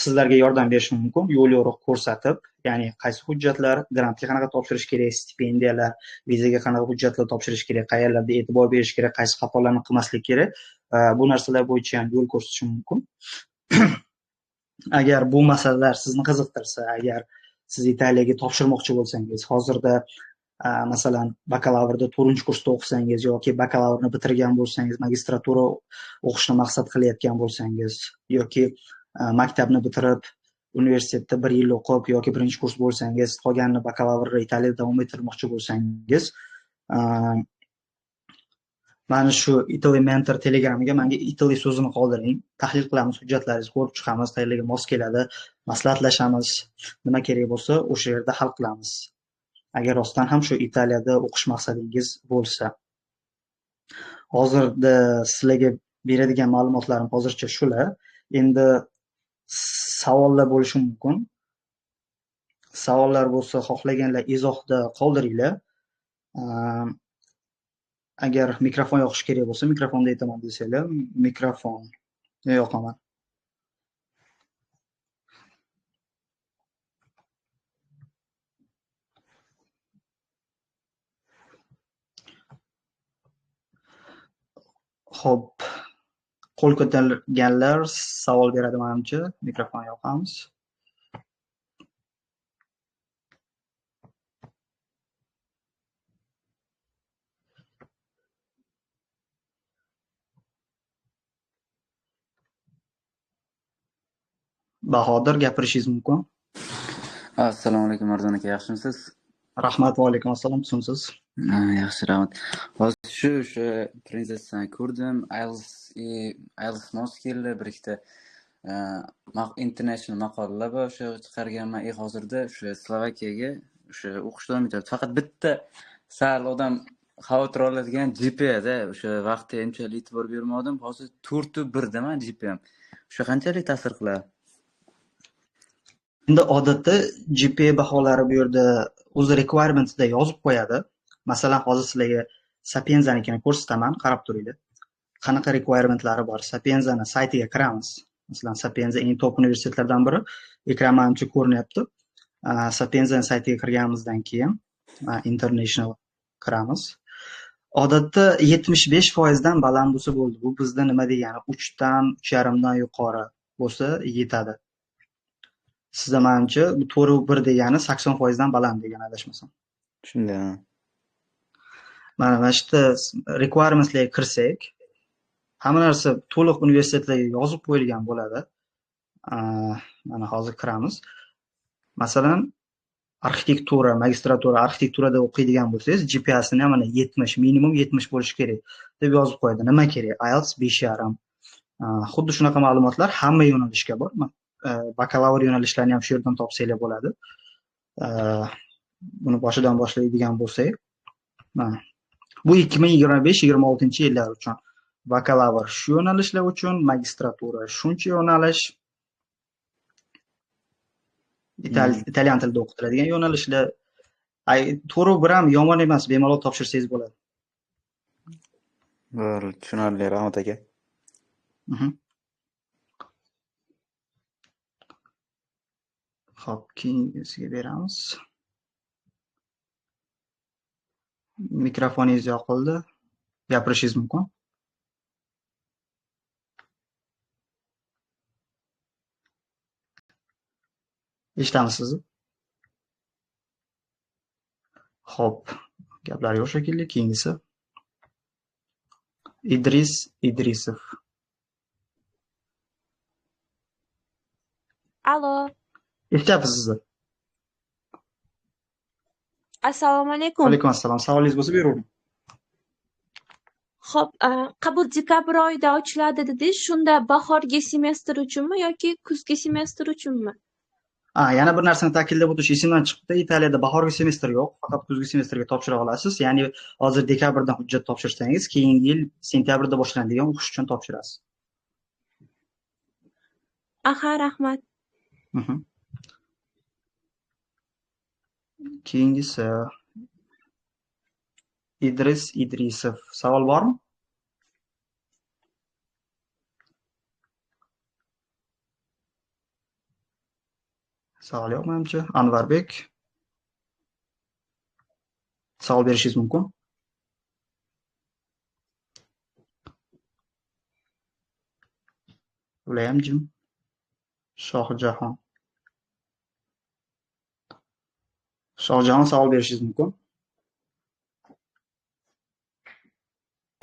sizlarga yordam berishim mumkin, yo'l-yo'riq ko'rsatib, ya'ni qaysi hujjatlar, grantga qanaqa topshirish kerak, stipendiyalar, vizaga qanaqa hujjatlar topshirish kerak, qayerlarda e'tibor berish kerak, qaysi xatolarni qilmaslik kerak, bu narsalar bo'yicha ham yo'l ko'rsatishim mumkin. Agar bu masalalar sizni qiziqtirsa, agar siz Italiyaga topshirmoqchi bo'lsangiz, hozirda masalan bakalavrda 4-kursda o'qisangiz yoki bakalavrni bitirgan bo'lsangiz, magistratura o'qishni maqsad qilayotgan bo'lsangiz yoki maktabni bitirib universitetda 1 yil o'qib yoki 1-kurs bo'lsangiz, qolganini bakalavrda Italiyada davom ettirmoqchi bo'lsangiz, mana shu Italy Mentor Telegramga menga Italy so'zini qoldiring. Tahlil qilamiz, hujjatlaringizni ko'rib chiqamiz, qayerlarga mos keladi, maslahatlashamiz. Nima kerak bo'lsa, o'sha yerda hal qilamiz. Agar rostdan ham shu Italiyada o'qish maqsadingiz bo'lsa. Hozirda sizlarga beradigan ma'lumotlarim hozircha shular. Endi savollar bo'lishi mumkin. Savollar bo'lsa, xohlaganlar izohda qoldiringlar. Agar mikrofon yoqish kerak bo'lsa, mikrofonda aytaman desanglar, mikrofon yoqaman. Xo'p, qo'l ko'targanlar savol beradi menimcha, mikrofon yoqamiz. Bahodir, gapirishingiz mumkin. Assalomu alaykum Arzon aka, yaxshimisiz? Rahmat, va alaykum assalom, tushunsiz? Yaxshi, rahmat. Hozir o'sha prezentatsiyani ko'rdim. IELTS mos keldi, bir ikkita international maqolalar bor, o'sha chiqarganman. Hozirda o'sha Slovakiyaga o'sha o'qish davom etyapti. Faqat bitta sal odam xavotir oladigan GPA-da o'sha vaqtga unchalik e'tibor bermadim. Hozir 4.1 daman GPA. O'sha qanchalik ta'sir qiladi? Endi odatda GPA baholari bu yerda o'zi requirement'da yozib qo'yadi. Masalan, hozir sizlarga Sapienzanikini ko'rsataman, qarab turinglar. Qanaqa requirementlari bor. Sapienzani saytiga kiramiz. Masalan, Sapienza eng top universitetlardan biri. Ekran manimcha ko'rinyapti. Sapienzani saytiga kirganimizdan keyin International kiramiz. Odatda 75% dan baland bo'lsa bo'ldi. Bu bizda nima degani? 3 dan 3,5 dan yuqori bo'lsa yetadi. Sizda manimcha bu 4,1 degani 80% dan baland degani adashmasam. Shunday. Mana shu yerda requirementslarga kirsak, hamma narsa to'liq universitetlarga yozib qo'yilgan bo'ladi. Mana hozir kiramiz. Masalan, arxitektura, magistratura, arxitekturada o'qiydigan bo'lsangiz, GPA'sini ham mana 70, minimum 70 bo'lishi kerak deb yozib qo'yadi. Nima kerak? IELTS 5,5. Xuddi shunaqa ma'lumotlar hamma yo'nalishga bor. Bakalavr yo'nalishlarini ham shu yerdan topsanglar bo'ladi. Buni boshidan boshlaydigan bo'lsak, bu 2025-26 yillar uchun. Bakalavr shu yo'nalishlar uchun, magistratura shuncha yo'nalish, italyan tilida o'qitiladigan yo'nalishlar. 4,1 ham yomon emas, bemalol topshirsangiz bo'ladi. Bo'ldi, tushunarli, rahmat aka. Xo'p, keyingisiga beramiz. Mikrofoningiz yoqildi. Gapirishingiz mumkin. Eshitamiz sizni. Xo'p, gaplar yo'q shekilli. Keyingisi Idris Idrisov. Alo. Eshityapsiz sizni? Assalomu alaykum. Alaykum assalom. Savolingiz bo'lsa beravering. Xo'p, qabul dekabr oyida ochiladi dedingiz. Shunda bahorgi semestr uchunmi yoki kuzgi semestr uchunmi? Yana bir narsani ta'kidlab o'tish esimdan chiqdi. Italiyada bahorgi semestr yo'q, faqat kuzgi semestrga topshira olasiz. Ya'ni hozir dekabrdan hujjat topshirsangiz, keyingi yil sentyabrda boshlanadigan o'qish uchun topshirasiz. Aha, rahmat. Keyingisi Idris Idrisov. Savol bormi? Savol yo'q menimcha. Anvarbek. Savol berishingiz mumkin. Ulayam jim. Shohjahon. Shohjahon savol berishingiz mumkin.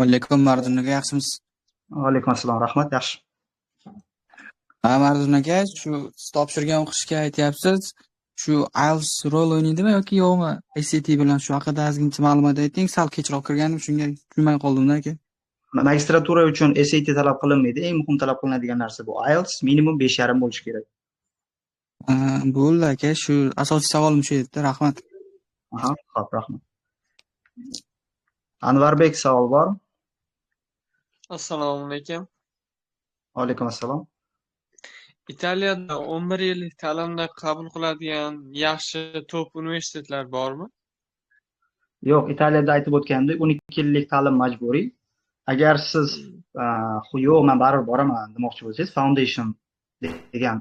Alaykum Mardun aka, yaxshimisiz? Alaykum assalom, rahmat, yaxshi. Mardun aka, shu siz topshirgan o'qishga aytyapsiz. Shu IELTS rol o'ynaydimi yoki yo'qmi? SAT bilan shu haqida ozgincha ma'lumot ayting. Sal kechroq kirganim, shunga tushunmay qoldim-da aka. Magistratura uchun SAT talab qilinmaydi. Eng muhim talab qilinadigan narsa bu IELTS minimum 5,5 bo'lishi kerak. Bo'ldi aka, shu asosiy savolim shu edi. Rahmat. Xo'p, rahmat. Anvarbek savol bor? Assalomu alaykum. Alaykum assalom. Italiyada 11 yillik ta'limda qabul qiladigan yaxshi top universitetlar bormi? Yo'q, Italiyada aytib o'tgandek 12 yillik ta'lim majburiy. Agar siz yo'q, men baribir boraman demoqchi bo'lsangiz, foundation degan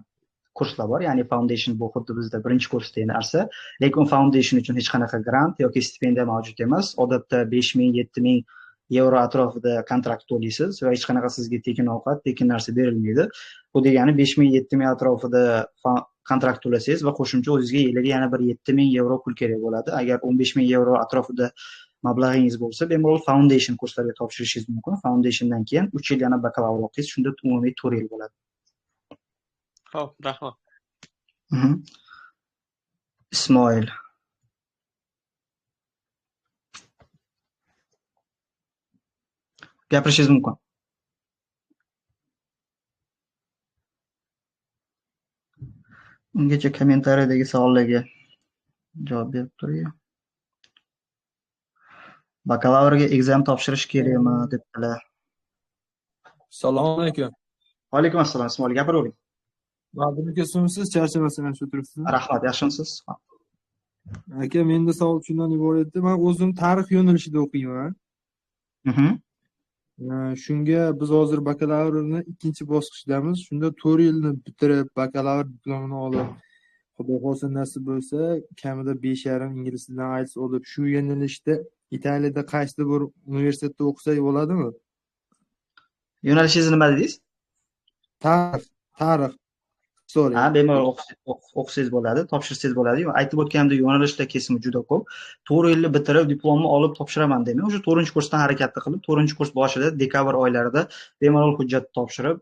kurslar bor. Ya'ni foundation bu xuddi bizda birinchi kursdagi narsa, lekin foundation uchun hech qanaqa grant yoki stipendiya mavjud emas. Odatda 5,000-7,000 yevro atrofida kontrakt to'laysiz va hech qanaqa sizga tekin ovqat, tekin narsa berilmaydi. Bu degani 5,000-7,000 atrofida kontrakt to'lasangiz va qo'shimcha o'zingizga yiliga yana bir 7,000 yevro pul kerak bo'ladi. Agar 15,000 yevro atrofida mablag'ingiz bo'lsa, bemalol foundation kurslarga topshirishingiz mumkin. Foundationdan keyin 3 yil yana bakalavr o'qiysiz, shunda umumiy 4 yil bo'ladi. Xo'p, rahmat. Ismoil. Gapirishingiz mumkin. Ungacha kommentariyadagi savollarga javob berib turing. Bakalavrga exam topshirish kerakmi debdilar. Assalomu alaykum. Alaykum assalom, Ismoil, gapiravering. Abdul aka, so'ngsiz charchamasdan shu turibsiz. Rahmat, yaxshimisiz? Aka, menda savol shundan iboratda, men o'zim tarix yo'nalishida o'qiyman. Mhm. Shunga biz hozir bakalavrni ikkinchi bosqichdamiz. Shunda 4 yilni bitirib, bakalavr diplomini olib, xudo xohlasa nasib bo'lsa, kamida 5,5 ingliz tilidan IELTS olib, shu yo'nalishda Italiyada qaysidir bir universitetda o'qisak bo'ladimi? Yo'nalishingiz nima dedingiz? Tarix, historia. Ha, bemalol o'qisangiz bo'ladi, topshirsangiz bo'ladi. Aytib o'tganimdek, yo'nalishlar kesimi juda ko'p. 4 yilni bitirib, diplomni olib topshiraman demang. O'sha 4-kursdan harakatni qilib, 4-kurs boshida, dekabr oylarida bemalol hujjat topshirib,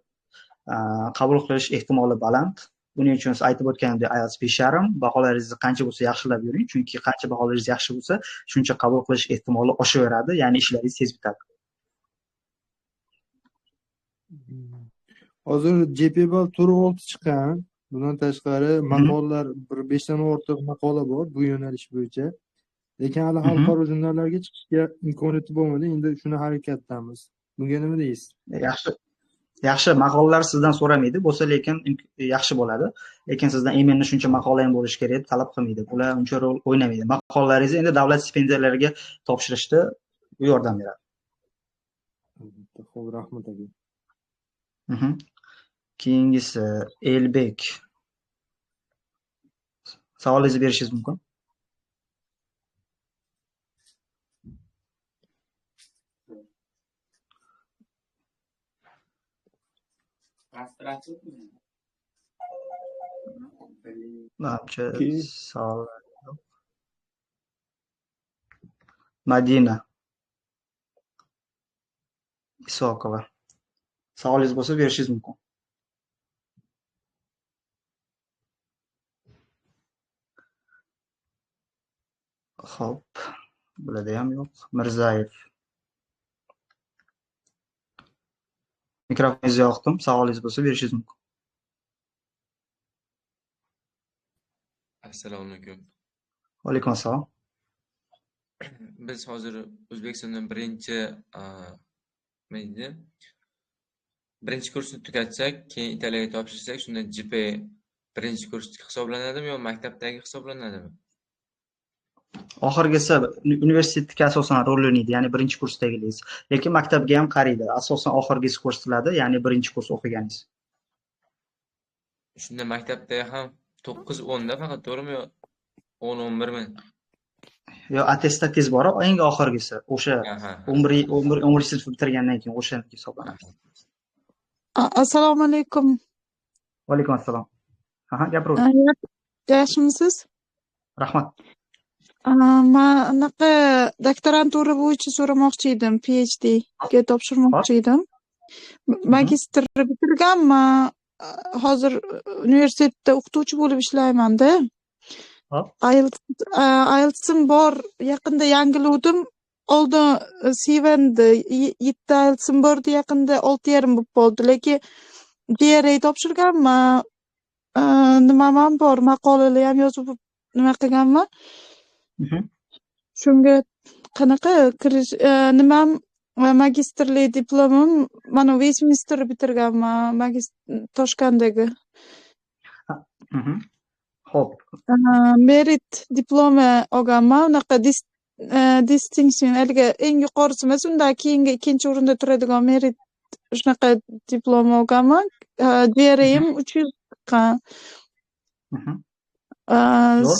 qabul qilish ehtimoli baland. Buning uchun siz aytib o'tganimdek IELTS 5,5, baholaringizni qancha bo'lsa yaxshilab yuring, chunki qancha baholaringiz yaxshi bo'lsa, shuncha qabul qilish ehtimoli oshaveradi, ya'ni ishlaringiz tez bitadi. Hozir GPA ball 4.6 chiqqan. Bundan tashqari maqolalar bir 5 dan ortiq maqola bor bu yo'nalish bo'yicha. Lekin hali xalqaro jurnallarga chiqishga imkoniyati bo'lmadi. Endi shuni harakatdamiz. Bunga nima deysiz? Yaxshi maqolalar sizdan so'ramaydi, bo'lsa lekin yaxshi bo'ladi. Lekin sizdan imenni shuncha maqola ham bo'lishi kerak deb talab qilmaydi. Ular uncha rol o'ynamaydi. Maqolalaringizni endi davlat stipendiyalariga topshirishda yordam beradi. Xo'p, rahmat aka. Keyingisi Elbek. Savolingizni berishingiz mumkin. Manimcha savol yo'q. Madina Isoqova. Savolingiz bo'lsa berishingiz mumkin. Xo'p, bularda ham yo'q. Mirzayev. Mikrofoningizni yoqdim. Savolingiz bo'lsa berishingiz mumkin. Assalomu alaykum. Va alaykum assalom. Biz hozir O'zbekistondan birinchi kursni tugatsak, keyin Italiyaga topshirsak, shunda GPA birinchi kurs hisoblanadimi yo maktabdagi hisoblanadimi? Oxirgisi universitetga asosan rol o'ynaydi, ya'ni birinchi kursdagilingiz. Lekin maktabga ham qaraydi. Asosan oxirgisi ko'rsatiladi, ya'ni birinchi kurs o'qiganingiz. Shunda maktabda ham 9-10 da faqat to'g'rimi yo 10-11 mi? Yo, attestatsiz bor, eng oxirgisi. O'sha 11 sinf bitirgandan keyin o'shaniki hisoblanadi. Assalomu alaykum. Va alaykum assalom. Gapiravering. Yaxshimisiz? Rahmat. Men anaqa doktorantura bo'yicha so'ramoqchi edim, PhD ga topshirmoqchi edim. Magistrni bitirganman. Hozir universitetda o'qituvchi bo'lib ishlayman-da. IELTS'im bor, yaqinda yangiluvdim. Oldin C1'di, 7 IELTS'im bordi, yaqinda 6,5 bo'lib qoldi. Lekin DRA topshirganman. Nimam bor, maqolalar ham yozib nima qilganman. Shunga qanaqa kirish, nimam magistrlik diplomim mana Westminster bitirganman, Toshkentdagi. Xo'p. Merit diplomi olganman, unaqa distinction, haligi eng yuqorisi emas, undan keyingi ikkinchi o'rinda turadigan merit shunaqa diplom olganman. DRA'im 300 chiqqan.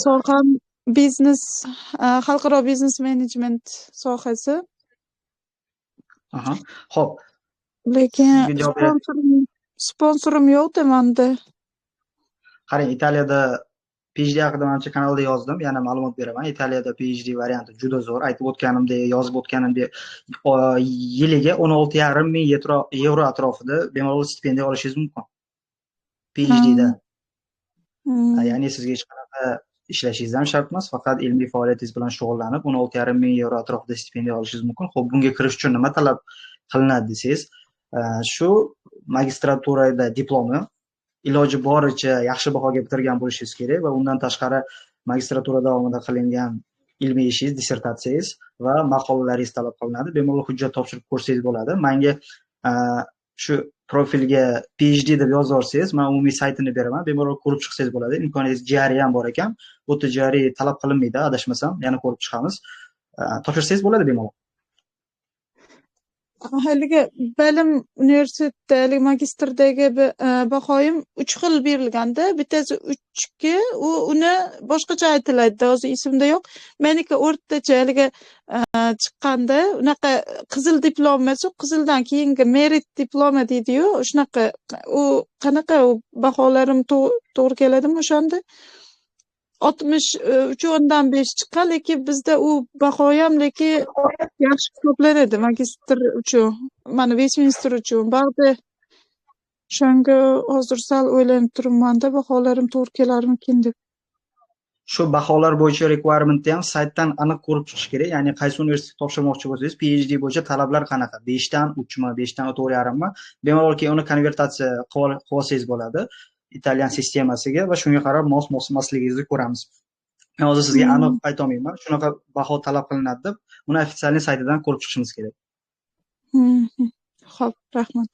Soham biznes, xalqaro biznes menejment sohasi. Xo'p. Lekin sponsorim yo'q-da menda. Qarang, Italiyada PhD haqida menimcha kanalda yozdim, yana ma'lumot beraman. Italiyada PhD varianti juda zo'r. Aytib o'tganimdek, yozib o'tganimdek, yiliga 16,5 ming yevro atrofida bemalol stipendiya olishingiz mumkin. PhDda. Ya'ni sizga hech qanaqa ishlashingiz ham shart emas, faqat ilmiy faoliyatingiz bilan shug'ullanib 16,5 ming yevro atrofida stipendiya olishingiz mumkin. Xo'p, bunga kirish uchun nima talab qilinadi desangiz, shu magistraturada diplomi iloji boricha yaxshi bahoga bitirgan bo'lishingiz kerak va undan tashqari magistratura davomida qilingan ilmiy ishingiz, dissertatsiyangiz va maqolalaringiz talab qilinadi. Bemalol hujjat topshirib ko'rsangiz bo'ladi. Menga shu profilga PhD deb yozib olsangiz, men umumiy saytini beraman, bemalol ko'rib chiqsangiz bo'ladi. Imkoniyatingiz jariy ham bor ekan. Bu jariy talab qilinmaydi, adashmasam, yana ko'rib chiqamiz. Topshirsangiz bo'ladi bemalol. Haligi bilim universitetda haligi magistrdagi bahoyim 3 xil berilganda, bittasi 3 uni boshqacha aytiladi, hozir esimda yo'q. Meniki o'rtacha haligi chiqqanda unaqa qizil diplom emas, qizildan keyingi merit diplomi deydi-yu, shunaqa. U qanaqa baholarim to'g'ri keladimi o'shanda? 63.5 chiqqan, lekin bizda u baho ham lekin yaxshi hisoblanadi magistr uchun, mana Westminster uchun. Ba'zi o'shanga hozir sal o'ylanib turibman-da, baholarim to'g'ri kelarmikin deb. Shu baholar bo'yicha requirementni ham saytdan aniq ko'rib chiqish kerak. Ya'ni qaysi universitetga topshirmoqchi bo'lsangiz, PhD bo'yicha talablar qanaqa? 5 dan 3 mi, 5 dan 4,5 mi? Bemalol keyin uni konvertatsiya qilib olsangiz bo'ladi Italyan sistemasiga va shunga qarab mos-mosmasligingizni ko'ramiz. Men hozir sizga aniq ayta olmayman. Shunaqa baho talab qilinadi deb, uni ofitsialniy saytidan ko'rib chiqishimiz kerak. Xo'p, rahmat.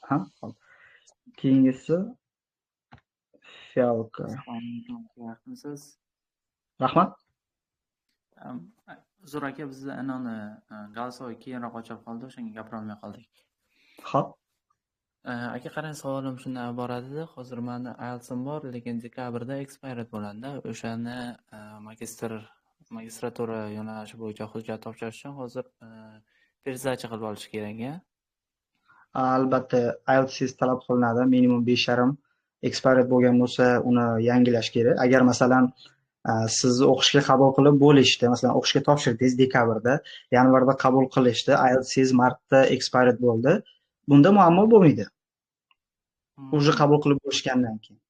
Ha, xo'p. Keyingisi Fialka. Yaxshimisiz? Rahmat. Zo'r aka, bizda anoni голосовой keyinroq ochib qoldi, o'shanga gapira olmay qoldik. Xo'p. Aka, qarang, savolim shundan iborat-edi. Hozir menda IELTS'im bor, lekin dekabrda expired bo'ladi. O'shani magistratura yo'nalishi bo'yicha hujjat topshirish uchun hozir пересдача qilib olish kerak-a? Albatta, IELTS talab qilinadi, minimum 5,5 expired bo'lgan bo'lsa, uni yangilash kerak. Agar masalan sizni o'qishga qabul qilib bo'lishdi, masalan o'qishga topshirdingiz dekabrda, yanvarda qabul qilishdi, IELTS martda expired bo'ldi. Bunda muammo bo'lmaydi. O'zi qabul qilib bo'lishgandan keyin.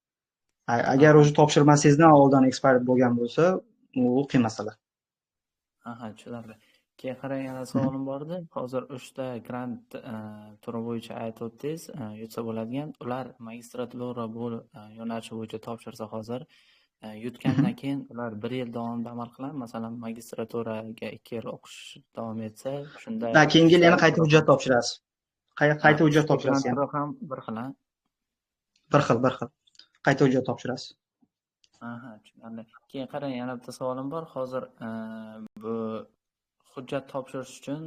Agar o'zi topshirmasingizdan oldin expired bo'lgan bo'lsa, u qiyin masala. Aha, tushunarli. Keyin qarang, yana savolim bor edi. Hozir 3 ta grant turi bo'yicha aytib o'tdingiz, yutsa bo'ladigan. Ular magistratura yo'nalishi bo'yicha topshirsa hozir, yutgandan keyin ular 1 yil davomida amal qiladimi? Masalan, magistraturaga 2 yil o'qish davom etsa, shunda keyingi yil yana qayta hujjat topshirasiz. Qayta hujjat topshirasiz ham. ham bir xil, ha? Bir xil. Qayta hujjat topshirasiz. Aha, tushunarli. Keyin qarang, yana bitta savolim bor. Hozir bu hujjat topshirish uchun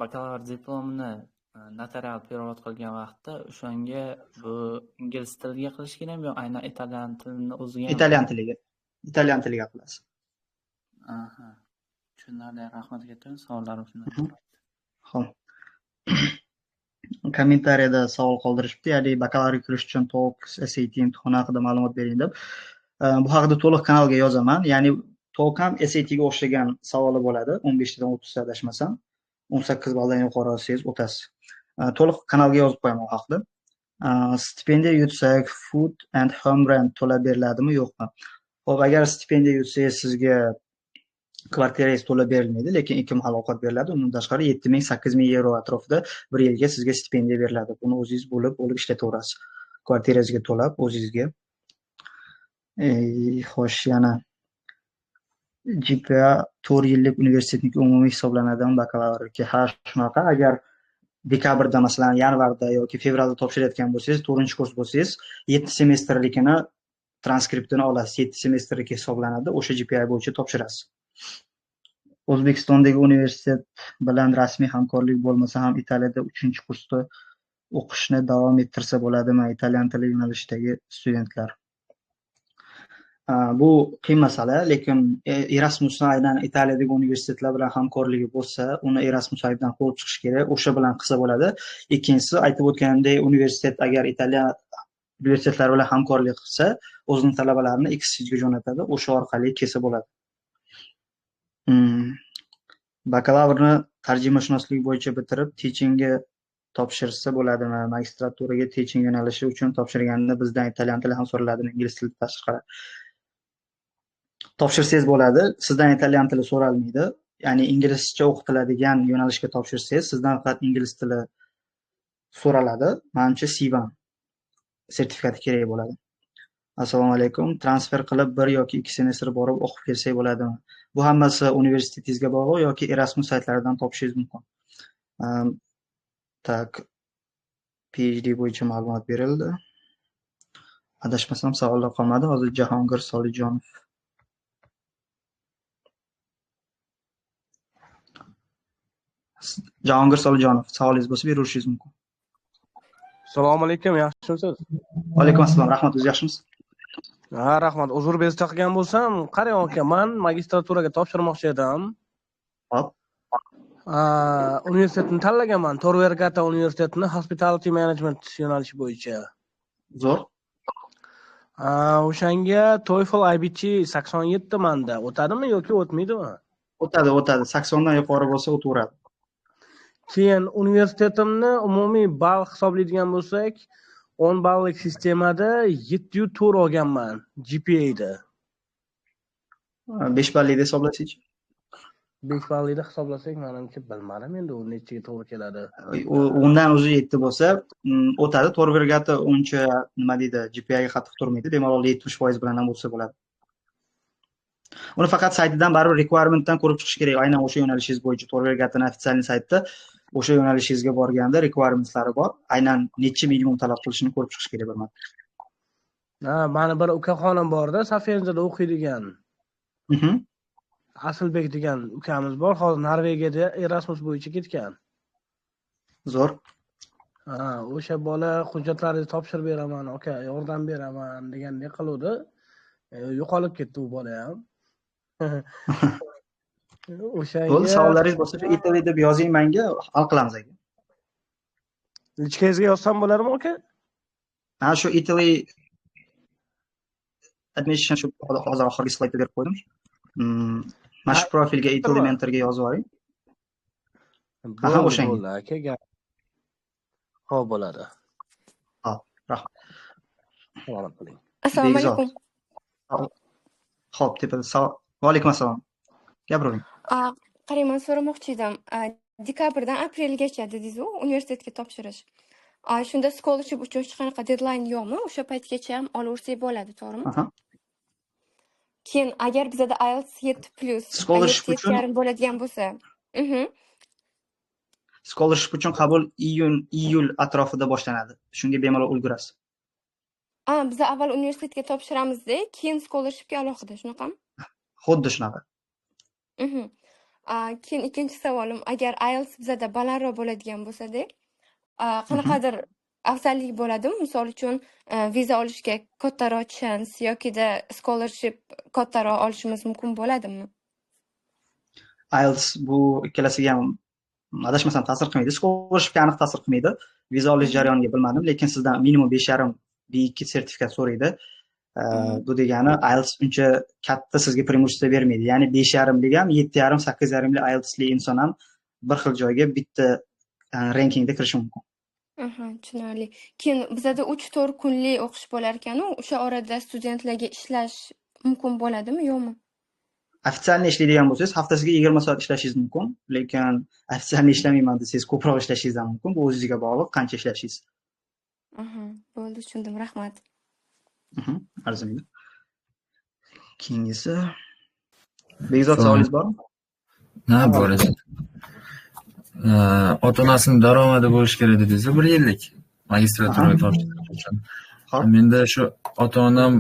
bakalavr diplomini notarial perevod qilgan vaqtda o'shanga bu ingliz tiliga qilish kerakmi yo aynan italyan tilini o'ziga? Italyan tiliga qilasiz. Aha. Tushunarli. Rahmat katta. Savollarim shundan. Xo'p. Kommentariyada savol qoldirishibdi, ya'ni bakalavriga kirish uchun TOEFL, SAT imtihoni haqida ma'lumot bering deb. Bu haqida to'liq kanalga yozaman. Ya'ni TOEFL ham SAT ga o'xshagan savoli bo'ladi. 15 dan 30 ta adashmasam. 18 balldan yuqori olsangiz o'tasiz. To'liq kanalga yozib qo'yaman bu haqida. Stipendiya yutsak, food and home rent to'lab beriladimi, yo'qmi? Xo'p, agar stipendiya yutsangiz sizga kvartirangiz to'lab berilmaydi, lekin 2 mahal ovqat beriladi. Undan tashqari 7,000-8,000 yevro atrofida bir yilga sizga stipendiya beriladi. Buni o'zingiz bo'lib ishlataverasiz. Kvartirangizga to'lab o'zingizga. Xo'sh, yana GPA 4 yillik universitetniki umumiy hisoblanadigan bakalavrga. Ha, shunaqa. Agar dekabrda masalan yanvarda yoki fevralda topshirayotgan bo'lsangiz, 4-kurs bo'lsangiz, 7 semestrlikini transkriptini olasiz. 7 semestrlikka hisoblanadi. O'sha GPA bo'yicha topshirasiz. O'zbekistondagi universitet bilan rasmiy hamkorlik bo'lmasa ham Italiyada 3-kursda o'qishni davom ettirsa bo'ladimi italyan tili yo'nalishidagi studentlar? Bu qiyin masala, lekin Erasmusni aynan Italiyadagi universitetlar bilan hamkorligi bo'lsa, uni Erasmus saytidan ko'rib chiqish kerak. O'sha bilan qilsa bo'ladi. Ikkinchisi, aytib o'tganimdek, universitet agar Italiya universitetlari bilan hamkorlik qilsa, o'zining talabalarini Xga jo'natadi, o'sha orqali kelsa bo'ladi. Bakalavrni tarjimashunoslik bo'yicha bitirib, teachingga topshirsa bo'ladimi? Magistraturaga teaching yo'nalishi uchun topshirganda bizdan italyan tili ham so'raladimi, ingliz tili tashqari? Topshirsangiz bo'ladi. Sizdan italyan tili so'ralmaydi. Ya'ni inglizcha o'qitiladigan yo'nalishga topshirsangiz, sizdan faqat ingliz tili so'raladi. Menimcha C1 sertifikati kerak bo'ladi. Assalomu alaykum. Transfer qilib 1 yoki 2 semestr borib o'qib kelsak bo'ladimi? Bu hammasi universitetingizga bog'liq yoki Erasmus saytlaridan topishingiz mumkin. Tak, PhD bo'yicha ma'lumot berildi. Adashmasam savollar qolmadi. Hozir Jahongir Solijonov. Jahongir Solijonov, savolingiz bo'lsa beraverishingiz mumkin. Assalomu alaykum, yaxshimisiz? Va alaykum assalom, rahmat, o'zingiz yaxshimisiz? Ha, rahmat. Uzr bezda qilgan bo'lsam, qarang aka, men magistraturaga topshirmoqchi edim. Hop. Universitetni tanlaganman. Tor Vergata universitetini Hospitality Management yo'nalishi bo'yicha. Zo'r. O'shanga TOEFL IBT 87 manda. O'tadimi yoki o'tmaydimi? O'tadi. 80 dan yuqori bo'lsa o'taveradi. Keyin universitetimni umumiy ball hisoblaydigan bo'lsak, 10 ballik sistemada 704 olganman GPA da. 5 ballikda hisoblasangchi. 5 ballikda hisoblasak, menimcha bilmadim endi u nechaga to'g'ri keladi. Undan o'zi 7 bo'lsa, o'tadi. Tor Vergata uncha nima deydi, GPA ga qattiq turmaydi. Bemalol 70% bilan ham bo'lsa bo'ladi. Uni faqat saytidan baribir requirementdan ko'rib chiqish kerak. Aynan o'sha yo'nalishingiz bo'yicha Tor Vergataning ofitsial saytida o'sha yo'nalishingizga borganda requirementlari bor. Aynan necha minimum talab qilishini ko'rib chiqish kerak bir marta. Mani bir ukaxonim bor-da, Safiyanjada o'qiydigan. Asilbek degan ukamiz bor. Hozir Norvegiyada Erasmus bo'yicha ketgan. Zo'r. O'sha bola hujjatlaringizni topshirib beraman, aka, yordam beraman degandek qiluvdi. Yo'qolib ketdi u bola ham. Bo'ldi, savollaringiz bo'lsa, Italy deb yozing menga, hal qilamiz aka. Lichkangizga yozsam bo'ladimi aka? Shu Italy admission shu hozir oxirgi slaydda berib qo'ydim. Mana shu profilga Italy mentorga yozib oling. O'shanga. Bo'ldi aka. Xo'p, bo'ladi. Hop, rahmat. Salomat bo'ling. Assalomu alaykum. Xo'p, tepada va alaykum assalom. Gapiring. Qarang, men so'ramoqchi edim. Dekabrdan aprelgacha dedingiz-ku, universitetga topshirish. Shunda scholarship uchun hech qanaqa deadline yo'qmi? O'sha paytgacha ham olaversak bo'ladi, to'g'rimi? Keyin agar bizda IELTS 7+ scholarship uchun bo'ladigan bo'lsa, scholarship uchun qabul iyul atrofida boshlanadi. Shunga bemalol ulgurasiz. Biz avval universitetga topshiramiz-da, keyin scholarshipga alohida, shunaqami? Xuddi shunaqa. Keyin ikkinchi savolim, agar IELTS bizda balandroq bo'ladigan bo'lsa-da, qanaqadir afzallik bo'ladimi? Misol uchun, viza olishga kattaroq chans yokida scholarship kattaroq olishimiz mumkin bo'ladimi? IELTS bu ikkalasiga ham adashmasam ta'sir qilmaydi. Scholarshipga aniq ta'sir qilmaydi. Viza olish jarayoniga bilmadim, lekin sizdan minimum 5,5 B2 sertifikat so'raydi. Bu degani IELTS uncha katta sizga preimущество bermaydi. Ya'ni 5,5 lik ham, 7,5, 8,5 lik IELTS li inson ham bir xil joyga bitta rankingda kirishi mumkin. Tushunarli. Keyin bizda 3-4 kunlik o'qish bo'lar ekan-u, o'sha orada studentlarga ishlash mumkin bo'ladimi, yo'qmi? Ofitsialni ishlaydigan bo'lsangiz, haftasiga 20 soat ishlashingiz mumkin, lekin ofitsialni ishlamayman desangiz, ko'proq ishlashingiz ham mumkin. Bu o'zingizga bog'liq, qancha ishlashingiz. Bo'ldi, tushundim, rahmat. Arzimaydi. Keyingisi Begzod, savolingiz bormi? Bor edi. Ota-onasining daromadi bo'lish kerak dedingiz, 1 yillik magistraturaga topshirish uchun. Menda shu ota-onam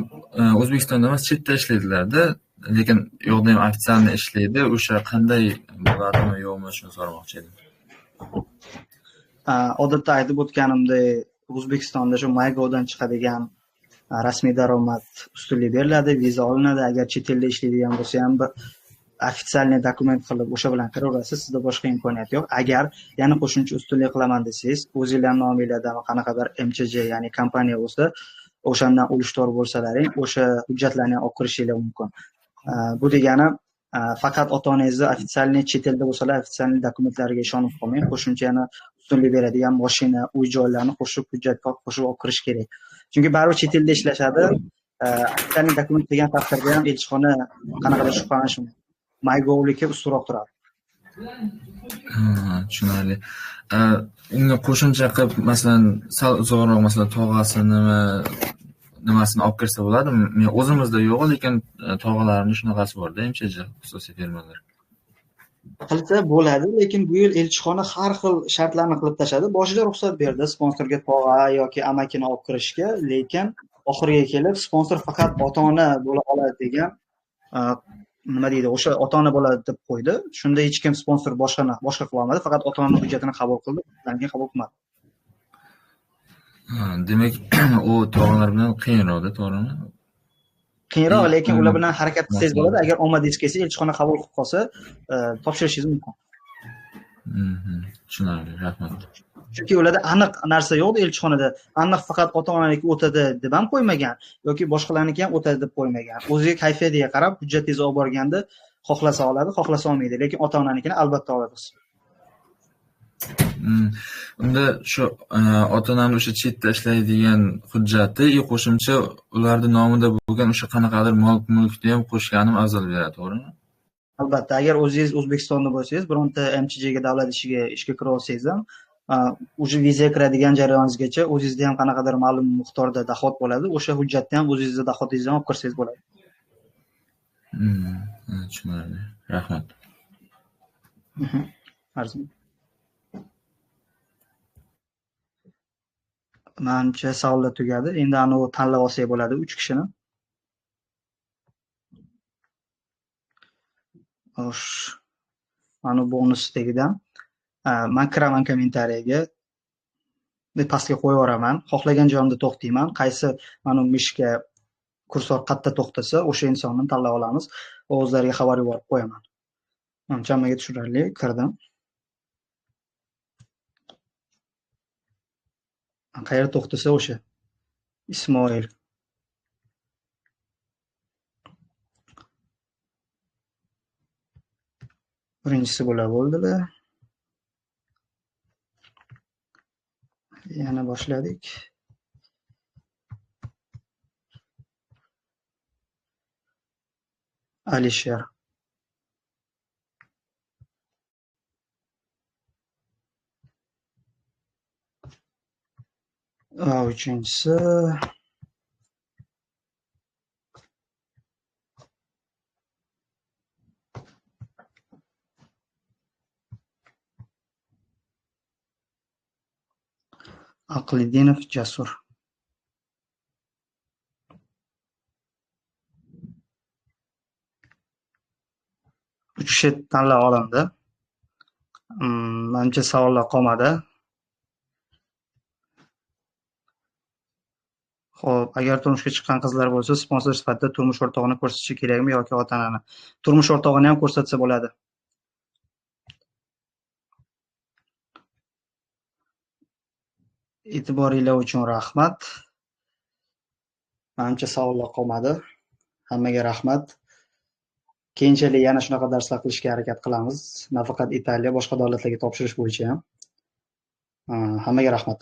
O'zbekistonda emas, chetda ishlaydilar-da, lekin yo'qda ham ofitsialni ishlaydi. O'sha qanday bo'ladimi, yo'qmi, shuni so'ramoqchi edim. Odatda aytib o'tganimdek, O'zbekistonda shu MyGo'dan chiqadigan rasmiy daromad ustunlik beriladi, viza olinadi. Agar chet elda ishlaydigan bo'lsa ham ofitsialniy dokument qilib o'sha bilan kiraverasiz. Sizda boshqa imkoniyat yo'q. Agar yana qo'shimcha ustunlik qilaman desangiz, o'zingizlar nomingizda qanaqadir MCJ, ya'ni kompaniya bo'lsa, o'shandan ulushtor bo'lsalaring, o'sha hujjatlarni olib kirishingiz mumkin. Bu degani faqat ota-onangizni ofitsialniy chet elda bo'lsalar, ofitsialniy dokumentlariga ishonib qolmang. Qo'shimcha yana ustunlik beradigan mashina, uy-joylarni qo'shib, hujjatga qo'shib olib kirish kerak. Chunki baribir chet elda ishlashadi. Ofitsialniy dokument degan taqdirda ham elchixona qanaqadir shubhalanishi mumkin. MyGo'niki ustunroq turadi. Tushunarli. Unga qo'shimcha qilib, masalan, sal uzoqroq, masalan, tog'asini nimasini olib kirsa bo'ladimi? Men o'zimizda yo'q, lekin tog'alarimning shunaqasi bor-da, MCJ xususiy firmalar. Qilsa bo'ladi, lekin bu yil elchixona har xil shartlarni qilib tashladi. Boshida ruxsat berdi sponsorga tog'a yoki amakini olib kirishga, lekin oxiriga kelib sponsor faqat ota-ona bo'la oladi degan nima deydi, o'sha ota-ona bo'ladi deb qo'ydi. Shunda hech kim sponsor boshqa qila olmadi, faqat ota-ona hujjatini qabul qildi, undan keyin qabul qilmadi. Demak, u tog'alar bilan qiyinroqda, to'g'rimi? Qiyinroq, lekin ular bilan harakat qilsangiz bo'ladi. Agar omadingiz kelsa, elchixona qabul qilib qolsa, topshirishingiz mumkin. Tushunarli, rahmat. Chunki ularda aniq narsa yo'q, elchixonada aniq faqat ota-onaniki o'tadi deb ham qo'ymagan yoki boshqalarniki ham o'tadi deb qo'ymagan. O'ziga kayfiyatiga qarab hujjatingizni olib borganda xohlasa oladi, xohlasa olmaydi, lekin ota-onanikini albatta oladi. Unda shu ota-onani o'sha chetda ishlaydigan hujjati qo'shimcha ularni nomida bo'lgan o'sha qanaqadir mulkni ham qo'shganim afzal beradi, to'g'rimi? Albatta, agar o'zingiz O'zbekistonda bo'lsangiz, bironta MCJga davlat ishiga kira olsangiz ham, o'sha vizaga kiradigan jarayoningizgacha o'zingizda ham qanaqadir ma'lum miqdorda doxod bo'ladi, o'sha hujjatni ham o'zingizning doxodingizni olib kirsangiz bo'ladi. Tushunarli. Rahmat. Arzim. Menimcha savollar tugadi. Endi anavi tanlab olsak bo'ladi 3 kishini. Xo'sh. Mana bonus tagidan men kiraman kommentariyaga. Pastga qo'yib yuboraman. Xohlagan joyimda to'xtayman. Qaysi mana mishga kursor qayerda to'xtasa, o'sha insonni tanlab olamiz. O'zlariga xabar yuborib qo'yaman. Menimcha hammaga tushunarli. Kirdim. Qayerda to'xtasa o'sha. Ismoil. Birinchisi bo'ldilar. Yana boshladik. Alisher. Uchinchisi Aqlidinov Jasur. Uch kishi tanlab olindi. Menimcha savollar qolmadi. Xo'p, agar turmushga chiqqan qizlar bo'lsa, sponsor sifatida turmush o'rtog'ini ko'rsatishi kerakmi yoki ota-onani? Turmush o'rtog'ini ham ko'rsatsa bo'ladi. E'tiboringlar uchun rahmat. Menimcha savollar qolmadi. Hammaga rahmat. Keyinchalik yana shunaqa darslar qilishga harakat qilamiz. Nafaqat Italiya, boshqa davlatlarga topshirish bo'yicha ham. Hammaga rahmat.